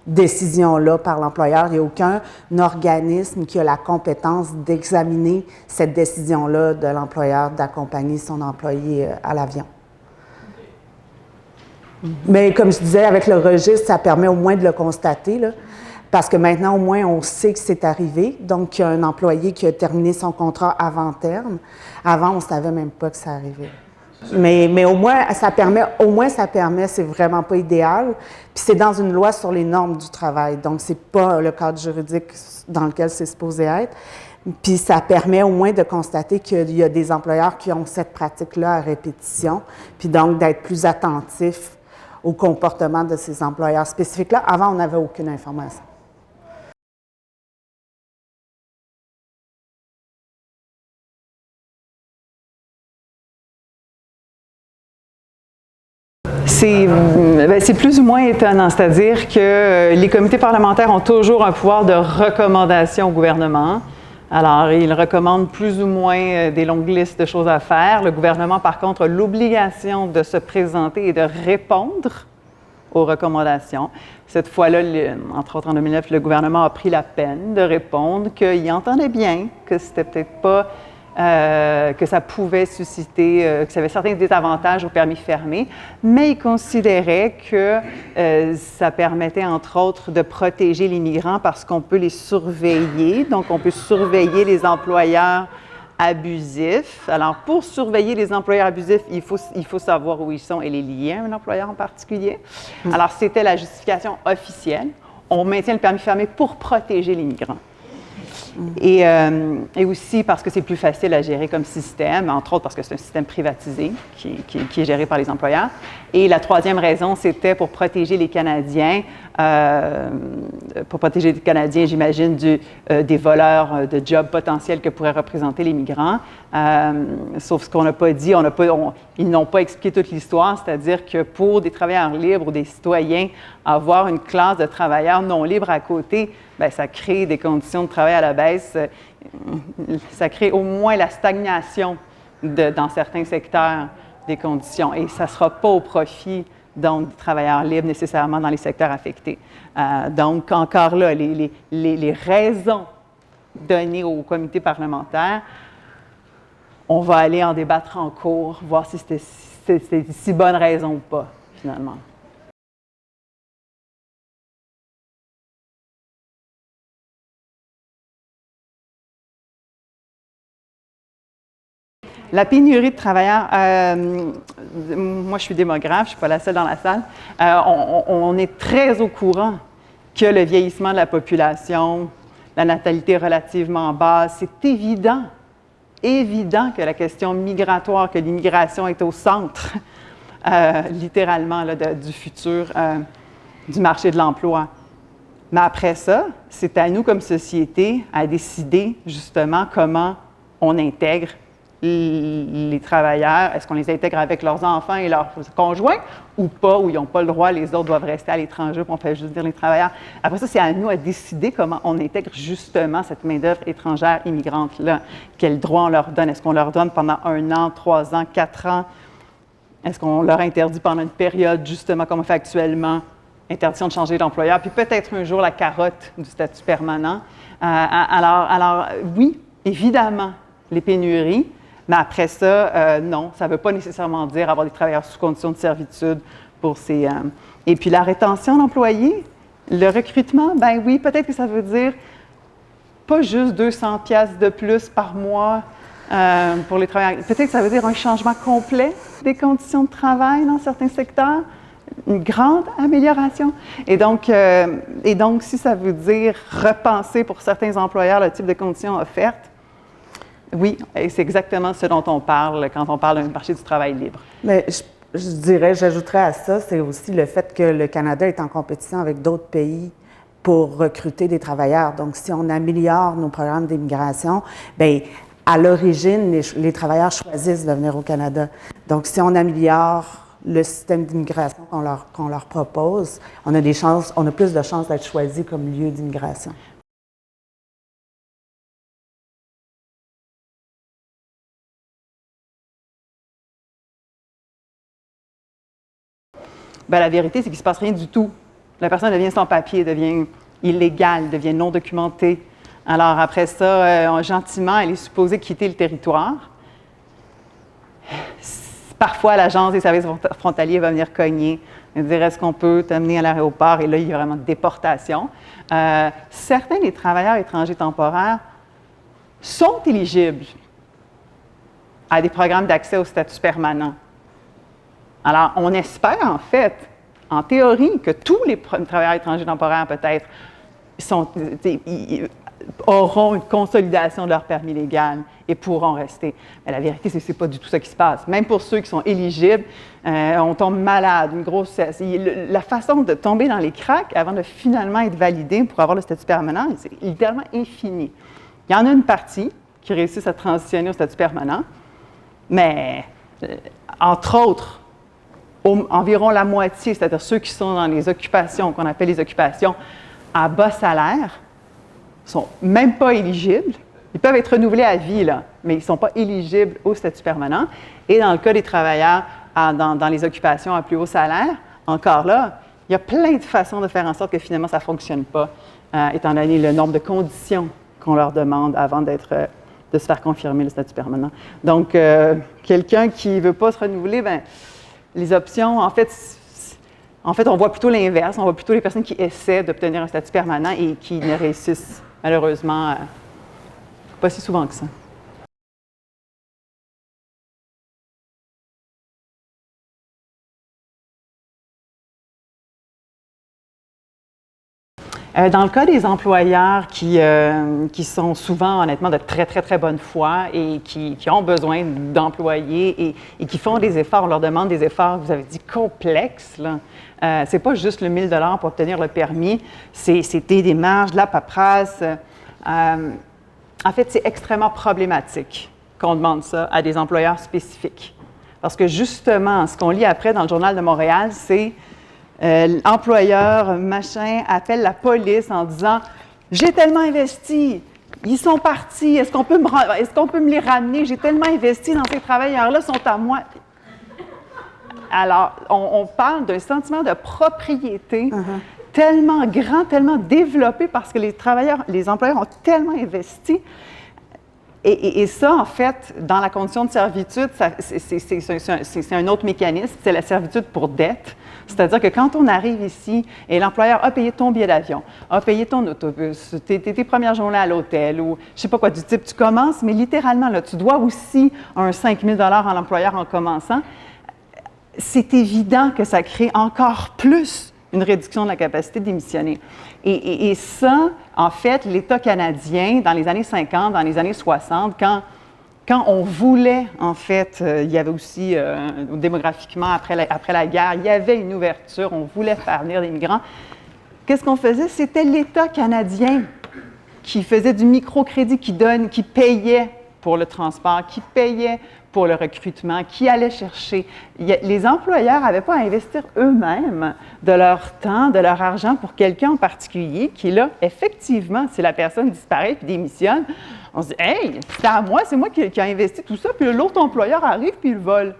décision-là par l'employeur. Il n'y a aucun organisme qui a la compétence d'examiner cette décision-là de l'employeur d'accompagner son employé à l'avion. Mais comme je disais, avec le registre, ça permet au moins de le constater, là, parce que maintenant, au moins, on sait que c'est arrivé. Donc, il y a un employé qui a terminé son contrat avant terme. Avant, on ne savait même pas que ça arrivait. Mais au moins, ça permet, c'est vraiment pas idéal. Puis c'est dans une loi sur les normes du travail. Donc, c'est pas le cadre juridique dans lequel c'est supposé être. Puis ça permet au moins de constater qu'il y a des employeurs qui ont cette pratique-là à répétition, puis donc d'être plus attentifs au comportement de ces employeurs spécifiques-là. Avant, on n'avait aucune information. C'est plus ou moins étonnant, c'est-à-dire que les comités parlementaires ont toujours un pouvoir de recommandation au gouvernement. Alors, ils recommandent plus ou moins des longues listes de choses à faire. Le gouvernement, par contre, a l'obligation de se présenter et de répondre aux recommandations. Cette fois-là, entre autres en 2009, le gouvernement a pris la peine de répondre qu'il entendait bien que c'était peut-être pas que ça pouvait susciter, que ça avait certains désavantages au permis fermé, mais il considérait que ça permettait, entre autres, de protéger les migrants parce qu'on peut les surveiller, donc on peut surveiller les employeurs abusifs. Alors, pour surveiller les employeurs abusifs, il faut savoir où ils sont et les lier à un employeur en particulier. Alors, c'était la justification officielle. On maintient le permis fermé pour protéger les migrants. Et aussi parce que c'est plus facile à gérer comme système, entre autres parce que c'est un système privatisé qui est géré par les employeurs. Et la troisième raison, c'était pour protéger les Canadiens, j'imagine, des voleurs de jobs potentiels que pourraient représenter les migrants. Sauf ce qu'on n'a pas dit, ils n'ont pas expliqué toute l'histoire, c'est-à-dire que pour des travailleurs libres ou des citoyens, avoir une classe de travailleurs non libres à côté, bien, ça crée des conditions de travail à la baisse, ça crée au moins la stagnation dans certains secteurs des conditions. Et ça ne sera pas au profit donc, des travailleurs libres nécessairement dans les secteurs affectés. Donc, encore là, les raisons données au comité parlementaire, on va aller en débattre en cours, voir si c'était une si bonne raison ou pas, finalement. La pénurie de travailleurs, moi je suis démographe, je ne suis pas la seule dans la salle, on est très au courant que le vieillissement de la population, la natalité relativement basse, c'est évident que la question migratoire, que l'immigration est au centre, littéralement, là, du futur du marché de l'emploi. Mais après ça, c'est à nous comme société à décider justement comment on intègre les travailleurs, est-ce qu'on les intègre avec leurs enfants et leurs conjoints ou pas, ou ils n'ont pas le droit, les autres doivent rester à l'étranger, puis on fait juste dire les travailleurs. Après ça, c'est à nous à décider comment on intègre justement cette main-d'œuvre étrangère immigrante-là. Quels droits on leur donne? Est-ce qu'on leur donne pendant 1 an, 3 ans, 4 ans? Est-ce qu'on leur interdit pendant une période, justement comme on fait actuellement, interdiction de changer d'employeur, puis peut-être un jour la carotte du statut permanent? Alors, oui, évidemment, les pénuries. Mais après ça, non, ça ne veut pas nécessairement dire avoir des travailleurs sous condition de servitude pour ces... Et puis la rétention d'employés, le recrutement, ben oui, peut-être que ça veut dire pas juste 200 pièces de plus par mois pour les travailleurs. Peut-être que ça veut dire un changement complet des conditions de travail dans certains secteurs, une grande amélioration. Et donc, si ça veut dire repenser pour certains employeurs le type de conditions offertes, oui, et c'est exactement ce dont on parle quand on parle d'un marché du travail libre. Mais j'ajouterais à ça, c'est aussi le fait que le Canada est en compétition avec d'autres pays pour recruter des travailleurs. Donc, si on améliore nos programmes d'immigration, bien, à l'origine, les travailleurs choisissent de venir au Canada. Donc, si on améliore le système d'immigration qu'on leur propose, on a plus de chances d'être choisis comme lieu d'immigration. Bien, la vérité, c'est qu'il ne se passe rien du tout. La personne devient sans papier, devient illégale, devient non documentée. Alors, après ça, gentiment, elle est supposée quitter le territoire. Parfois, l'Agence des services frontaliers va venir cogner et dire est-ce qu'on peut t'amener à l'aéroport, et là, il y a vraiment déportation. Certains des travailleurs étrangers temporaires sont éligibles à des programmes d'accès au statut permanent. Alors, on espère, en fait, en théorie, que tous les travailleurs étrangers temporaires, peut-être, auront une consolidation de leur permis légal et pourront rester. Mais la vérité, c'est que ce n'est pas du tout ça qui se passe. Même pour ceux qui sont éligibles, on tombe malade, une grossesse. La façon de tomber dans les cracks avant de finalement être validé pour avoir le statut permanent, c'est littéralement infini. Il y en a une partie qui réussissent à transitionner au statut permanent, mais entre autres, environ la moitié, c'est-à-dire ceux qui sont dans les occupations, qu'on appelle les occupations à bas salaire, ne sont même pas éligibles. Ils peuvent être renouvelés à vie, là, mais ils ne sont pas éligibles au statut permanent. Et dans le cas des travailleurs dans les occupations à plus haut salaire, encore là, il y a plein de façons de faire en sorte que finalement ça ne fonctionne pas, étant donné le nombre de conditions qu'on leur demande avant de se faire confirmer le statut permanent. Donc, quelqu'un qui ne veut pas se renouveler, bien, les options, en fait, on voit plutôt l'inverse. On voit plutôt les personnes qui essaient d'obtenir un statut permanent et qui ne réussissent malheureusement pas si souvent que ça. Dans le cas des employeurs qui sont souvent, honnêtement, de très, très, très bonne foi et qui ont besoin d'employés et qui font des efforts, on leur demande des efforts, vous avez dit, complexes, là. C'est pas juste le 1 000 pour obtenir le permis, c'est des démarches, de la paperasse. En fait, c'est extrêmement problématique qu'on demande ça à des employeurs spécifiques. Parce que justement, ce qu'on lit après dans le Journal de Montréal, c'est l'employeur, machin, appelle la police en disant « J'ai tellement investi, ils sont partis, est-ce qu'on peut me les ramener? J'ai tellement investi dans ces travailleurs-là, ils sont à moi. » Alors, on parle d'un sentiment de propriété tellement grand, tellement développé parce que les employeurs ont tellement investi. Et ça, en fait, dans la condition de servitude, c'est un autre mécanisme, c'est la servitude pour dette. C'est-à-dire que quand on arrive ici et l'employeur a payé ton billet d'avion, a payé ton autobus, tes premières journées à l'hôtel ou je ne sais pas quoi du type, tu commences, mais littéralement, là, tu dois aussi un 5 000 à l'employeur en commençant. C'est évident que ça crée encore plus une réduction de la capacité de démissionner. Et ça, en fait, l'État canadien, dans les années 50, dans les années 60, quand on voulait, en fait, il y avait aussi, démographiquement, après la guerre, il y avait une ouverture, on voulait faire venir des migrants. Qu'est-ce qu'on faisait? C'était l'État canadien qui faisait du microcrédit, qui payait pour le transport, qui payait pour le recrutement, qui allait chercher. Les employeurs n'avaient pas à investir eux-mêmes de leur temps, de leur argent pour quelqu'un en particulier qui, là, effectivement, si la personne disparaît et démissionne, on se dit « Hey, c'est à moi, c'est moi qui ai investi tout ça, puis l'autre employeur arrive puis il vole. »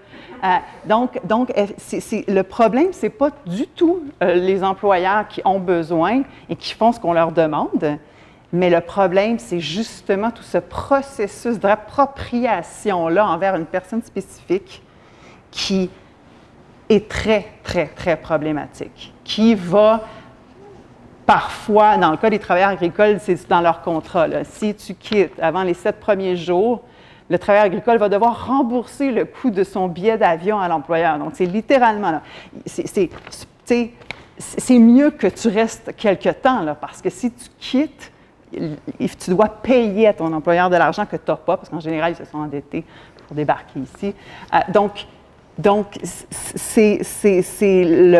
Donc, le problème, ce n'est pas du tout les employeurs qui ont besoin et qui font ce qu'on leur demande, mais le problème, c'est justement tout ce processus d'appropriation-là envers une personne spécifique qui est très, très, très problématique, qui va parfois, dans le cas des travailleurs agricoles, c'est dans leur contrat, là, si tu quittes avant les 7 premiers jours, le travailleur agricole va devoir rembourser le coût de son billet d'avion à l'employeur. Donc, c'est littéralement, là, c'est mieux que tu restes quelque temps, là, parce que si tu quittes, tu dois payer à ton employeur de l'argent que tu n'as pas, parce qu'en général, ils se sont endettés pour débarquer ici. Donc, le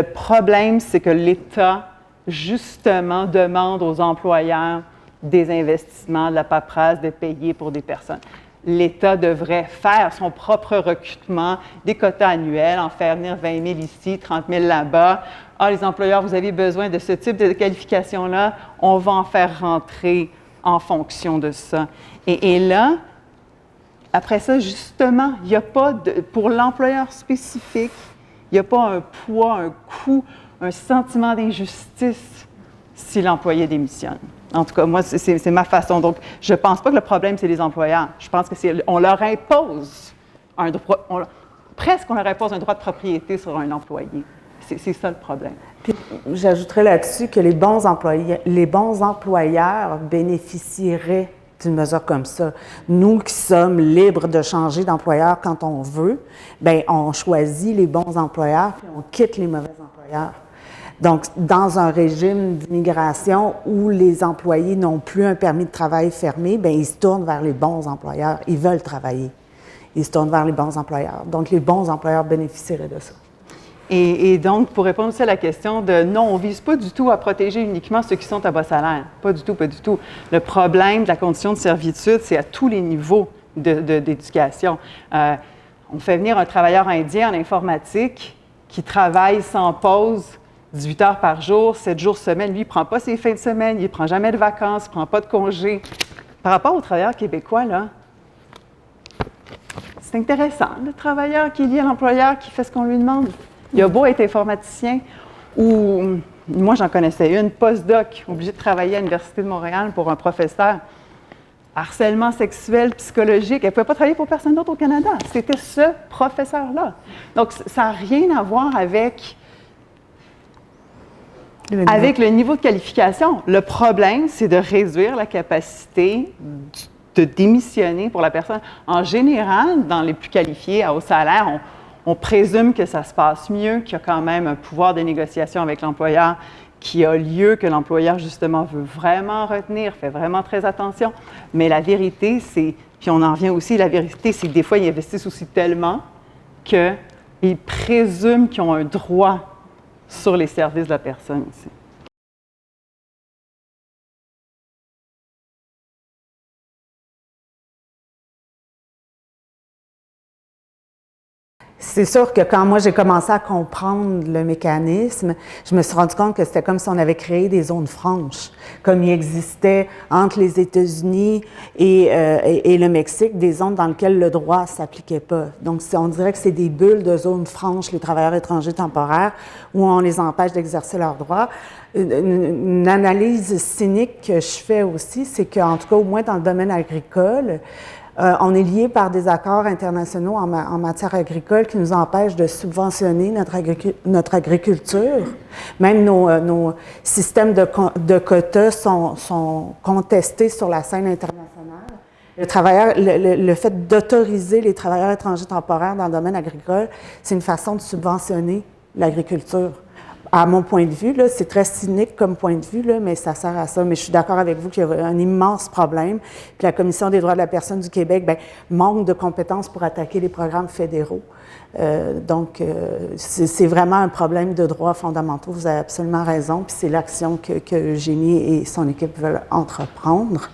problème, c'est que l'État, justement, demande aux employeurs des investissements, de la paperasse, de payer pour des personnes. L'État devrait faire son propre recrutement, des quotas annuels, en faire venir 20 000 ici, 30 000 là-bas. Ah, les employeurs, vous avez besoin de ce type de qualification-là, on va en faire rentrer en fonction de ça. Et là, après ça, justement, il n'y a pas pour l'employeur spécifique, il n'y a pas un poids, un coût, un sentiment d'injustice si l'employé démissionne. En tout cas, moi, c'est ma façon. Donc, je ne pense pas que le problème, c'est les employeurs. Je pense qu'on leur impose un droit, presque on leur impose un droit de propriété sur un employé. C'est ça le problème. Puis, j'ajouterais là-dessus que les bons employeurs bénéficieraient d'une mesure comme ça. Nous qui sommes libres de changer d'employeur quand on veut, bien, on choisit les bons employeurs puis on quitte les mauvais employeurs. Donc, dans un régime d'immigration où les employés n'ont plus un permis de travail fermé, bien, ils se tournent vers les bons employeurs. Ils veulent travailler. Ils se tournent vers les bons employeurs. Donc, les bons employeurs bénéficieraient de ça. Et donc, pour répondre aussi à la question de non, on ne vise pas du tout à protéger uniquement ceux qui sont à bas salaire. Pas du tout, pas du tout. Le problème de la condition de servitude, c'est à tous les niveaux d'éducation. On fait venir un travailleur indien en informatique qui travaille sans pause 18 heures par jour, 7 jours semaine. Lui, il ne prend pas ses fins de semaine, il ne prend jamais de vacances, il ne prend pas de congés. Par rapport au travailleur québécois, là, c'est intéressant, le travailleur qui est lié à l'employeur, qui fait ce qu'on lui demande. Il a beau être informaticien, ou moi j'en connaissais une, postdoc, obligée de travailler à l'Université de Montréal pour un professeur. Harcèlement sexuel, psychologique, elle ne pouvait pas travailler pour personne d'autre au Canada. C'était ce professeur-là. Donc, ça n'a rien à voir avec le niveau de qualification. Le problème, c'est de réduire la capacité de démissionner pour la personne. En général, dans les plus qualifiés à haut salaire, on présume que ça se passe mieux, qu'il y a quand même un pouvoir de négociation avec l'employeur qui a lieu, que l'employeur, justement, veut vraiment retenir, fait vraiment très attention. Mais la vérité, c'est, puis on en revient aussi, la vérité, c'est que des fois, ils investissent aussi tellement qu'ils présument qu'ils ont un droit sur les services de la personne aussi. C'est sûr que quand moi j'ai commencé à comprendre le mécanisme, je me suis rendu compte que c'était comme si on avait créé des zones franches, comme il existait entre les États-Unis et le Mexique, des zones dans lesquelles le droit ne s'appliquait pas. Donc on dirait que c'est des bulles de zones franches, les travailleurs étrangers temporaires, où on les empêche d'exercer leurs droits. Une analyse cynique que je fais aussi, c'est qu'en tout cas, au moins dans le domaine agricole, on est lié par des accords internationaux en matière agricole qui nous empêchent de subventionner notre agriculture. Même nos systèmes de quotas sont contestés sur la scène internationale. Le fait d'autoriser les travailleurs étrangers temporaires dans le domaine agricole, c'est une façon de subventionner l'agriculture. À mon point de vue, c'est très cynique comme point de vue, là, mais ça sert à ça. Mais je suis d'accord avec vous qu'il y a un immense problème. Puis la Commission des droits de la personne du Québec manque de compétences pour attaquer les programmes fédéraux. Donc, c'est vraiment un problème de droits fondamentaux. Vous avez absolument raison. Puis c'est l'action que Eugénie et son équipe veulent entreprendre.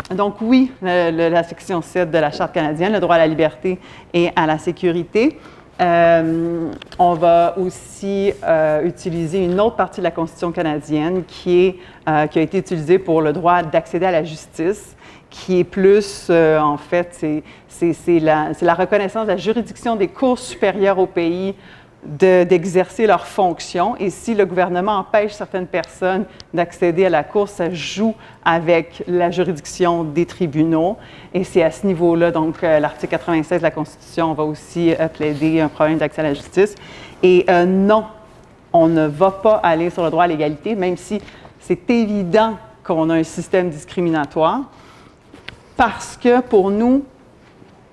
Donc oui, la section 7 de la Charte canadienne, le droit à la liberté et à la sécurité. On va aussi utiliser une autre partie de la Constitution canadienne qui a été utilisée pour le droit d'accéder à la justice, qui est plus, en fait, c'est la reconnaissance de la juridiction des cours supérieures au pays d'exercer leurs fonctions. Et si le gouvernement empêche certaines personnes d'accéder à la Cour, ça joue avec la juridiction des tribunaux. Et c'est à ce niveau-là, donc l'article 96 de la Constitution va aussi plaider un problème d'accès à la justice. Et non, on ne va pas aller sur le droit à l'égalité, même si c'est évident qu'on a un système discriminatoire, parce que pour nous,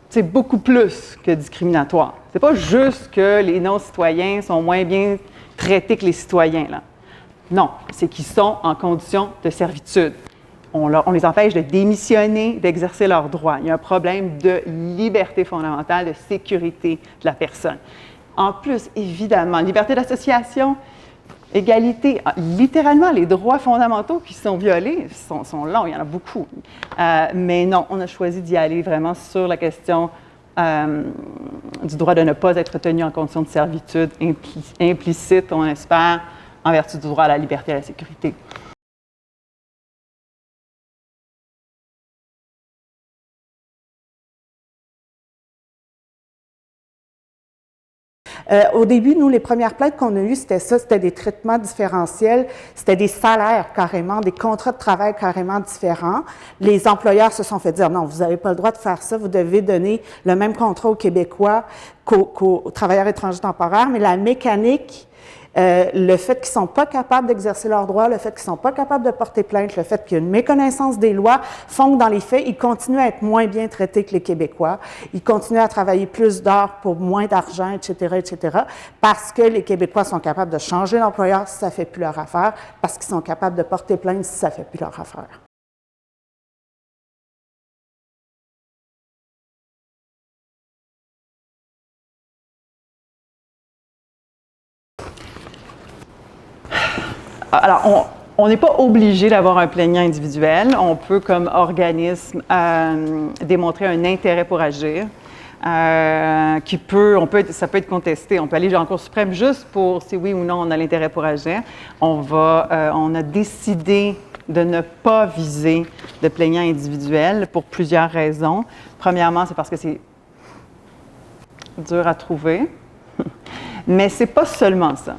c'est beaucoup plus que discriminatoire. C'est pas juste que les non-citoyens sont moins bien traités que les citoyens, là. Non, c'est qu'ils sont en condition de servitude. On les empêche de démissionner, d'exercer leurs droits. Il y a un problème de liberté fondamentale, de sécurité de la personne. En plus, évidemment, liberté d'association, égalité, littéralement, les droits fondamentaux qui sont violés sont longs, il y en a beaucoup. Mais non, on a choisi d'y aller vraiment sur la question du droit de ne pas être tenu en condition de servitude implicite, on espère, en vertu du droit à la liberté et à la sécurité. Au début, nous, les premières plaintes qu'on a eues, c'était ça, c'était des traitements différentiels, c'était des salaires carrément, des contrats de travail carrément différents. Les employeurs se sont fait dire, non, vous n'avez pas le droit de faire ça, vous devez donner le même contrat aux Québécois qu'aux travailleurs étrangers temporaires, mais la mécanique, le fait qu'ils ne sont pas capables d'exercer leurs droits, le fait qu'ils ne sont pas capables de porter plainte, le fait qu'il y a une méconnaissance des lois, font que dans les faits, ils continuent à être moins bien traités que les Québécois. Ils continuent à travailler plus d'heures pour moins d'argent, etc., parce que les Québécois sont capables de changer l'employeur si ça ne fait plus leur affaire, parce qu'ils sont capables de porter plainte si ça ne fait plus leur affaire. Alors, on n'est pas obligé d'avoir un plaignant individuel. On peut, comme organisme, démontrer un intérêt pour agir. Ça peut être contesté. On peut aller en Cour suprême juste pour si oui ou non on a l'intérêt pour agir. On a décidé de ne pas viser de plaignant individuel pour plusieurs raisons. Premièrement, c'est parce que c'est dur à trouver. Mais c'est pas seulement ça.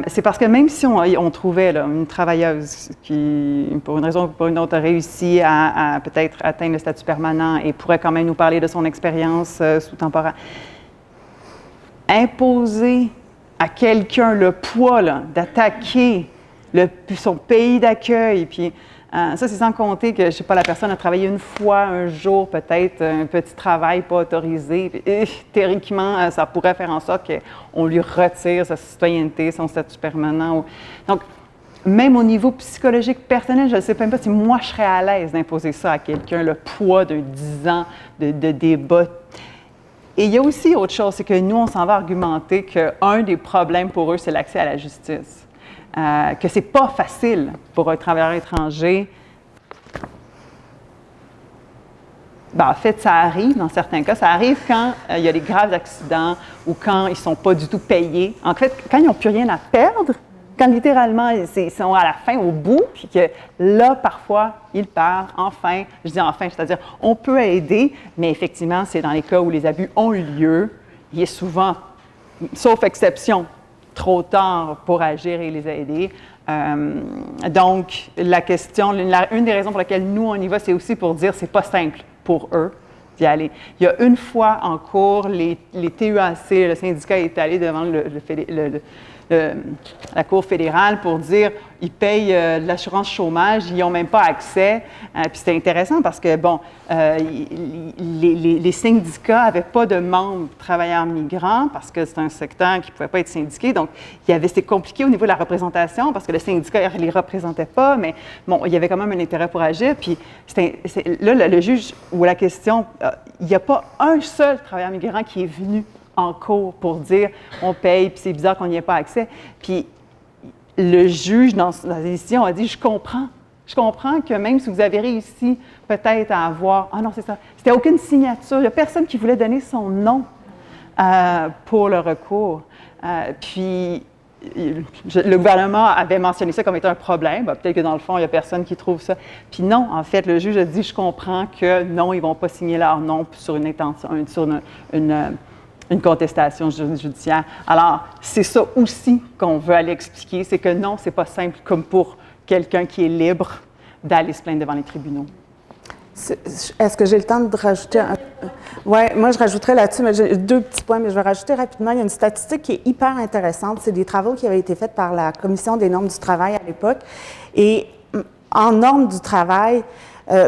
C'est parce que même si on trouvait là, une travailleuse qui, pour une raison ou pour une autre, a réussi à peut-être atteindre le statut permanent et pourrait quand même nous parler de son expérience sous temporaire, imposer à quelqu'un le poids d'attaquer son pays d'accueil, puis ça, c'est sans compter que, je ne sais pas, la personne a travaillé une fois, un jour, peut-être, un petit travail pas autorisé. Puis, théoriquement, ça pourrait faire en sorte qu'on lui retire sa citoyenneté, son statut permanent. Donc, même au niveau psychologique personnel, je ne sais même pas si moi, je serais à l'aise d'imposer ça à quelqu'un, le poids de 10 ans de débat. Et il y a aussi autre chose, c'est que nous, on s'en va argumenter qu'un des problèmes pour eux, c'est l'accès à la justice. Que ce n'est pas facile pour un travailleur étranger. Ben, en fait, ça arrive dans certains cas. Ça arrive quand il y a des graves accidents ou quand ils ne sont pas du tout payés. En fait, quand ils n'ont plus rien à perdre, quand littéralement ils sont à la fin, au bout, puis que là, parfois, ils perdent. Enfin, je dis enfin, c'est-à-dire on peut aider, mais effectivement, c'est dans les cas où les abus ont eu lieu. Il est souvent, sauf exception, trop tard pour agir et les aider. Donc, la question, une des raisons pour lesquelles nous, on y va, c'est aussi pour dire que ce n'est pas simple pour eux d'y aller. Il y a une fois en cours, les TUAC, le syndicat est allé devant la Cour fédérale pour dire ils payent de l'assurance chômage, ils n'ont même pas accès. Puis c'était intéressant parce que, bon, les syndicats n'avaient pas de membres travailleurs migrants parce que c'est un secteur qui ne pouvait pas être syndiqué. Donc, c'était compliqué au niveau de la représentation parce que le syndicat ne les représentait pas, mais bon, il y avait quand même un intérêt pour agir. Puis là, le juge ou la question, il n'y a pas un seul travailleur migrant qui est venu en cours pour dire on paye, puis c'est bizarre qu'on n'y ait pas accès. Puis le juge, dans la décision, a dit je comprends que même si vous avez réussi peut-être à avoir. Ah non, c'est ça. C'était aucune signature. Il n'y a personne qui voulait donner son nom pour le recours. Puis le gouvernement avait mentionné ça comme étant un problème. Peut-être que dans le fond, il n'y a personne qui trouve ça. Puis non, en fait, le juge a dit je comprends que non, ils ne vont pas signer leur nom sur une intention, sur une contestation judiciaire. Alors, c'est ça aussi qu'on veut aller expliquer, c'est que non, c'est pas simple comme pour quelqu'un qui est libre d'aller se plaindre devant les tribunaux. Est-ce que j'ai le temps de rajouter un... Oui, moi je rajouterais là-dessus, mais j'ai 2 petits points, mais je vais rajouter rapidement. Il y a une statistique qui est hyper intéressante. C'est des travaux qui avaient été faits par la Commission des normes du travail à l'époque. Et en normes du travail,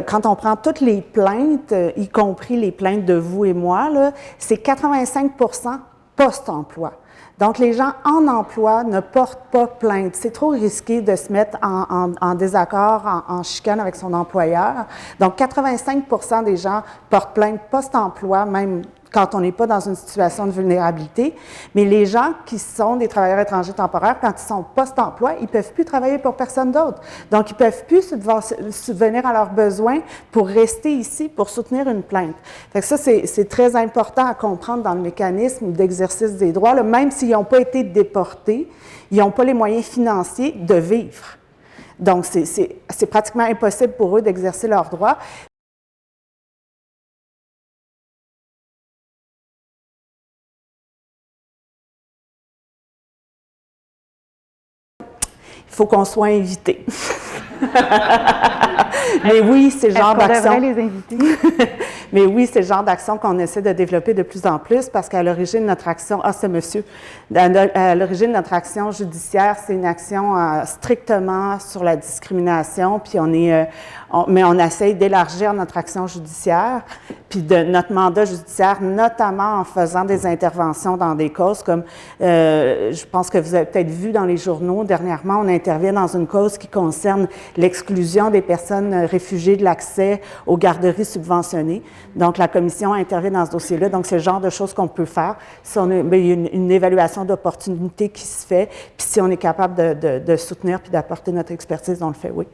quand on prend toutes les plaintes, y compris les plaintes de vous et moi, c'est 85 post-emploi. Donc, les gens en emploi ne portent pas plainte. C'est trop risqué de se mettre en désaccord, en chicane avec son employeur. Donc, 85 des gens portent plainte post-emploi, même quand on n'est pas dans une situation de vulnérabilité. Mais les gens qui sont des travailleurs étrangers temporaires, quand ils sont post-emploi, ils ne peuvent plus travailler pour personne d'autre. Donc, ils ne peuvent plus subvenir à leurs besoins pour rester ici, pour soutenir une plainte. Fait que ça, c'est très important à comprendre dans le mécanisme d'exercice des droits. Là, même s'ils n'ont pas été déportés, ils n'ont pas les moyens financiers de vivre. Donc, c'est pratiquement impossible pour eux d'exercer leurs droits. il faut qu'on soit invité. Mais oui, c'est le genre d'action. Est-ce qu'on devrait les inviter? Mais oui, c'est le genre d'action qu'on essaie de développer de plus en plus parce qu'à l'origine de notre action, c'est monsieur, à l'origine de notre action judiciaire, c'est une action strictement sur la discrimination, puis mais on essaie d'élargir notre action judiciaire, puis de notre mandat judiciaire, notamment en faisant des interventions dans des causes comme, je pense que vous avez peut-être vu dans les journaux, dernièrement, on intervient dans une cause qui concerne l'exclusion des personnes réfugiées de l'accès aux garderies subventionnées. Donc, la commission intervient dans ce dossier-là. Donc, c'est le genre de choses qu'on peut faire. Si on a, il y a une évaluation d'opportunité qui se fait, puis si on est capable de soutenir puis d'apporter notre expertise, on le fait, oui.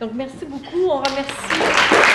Donc, merci beaucoup. On remercie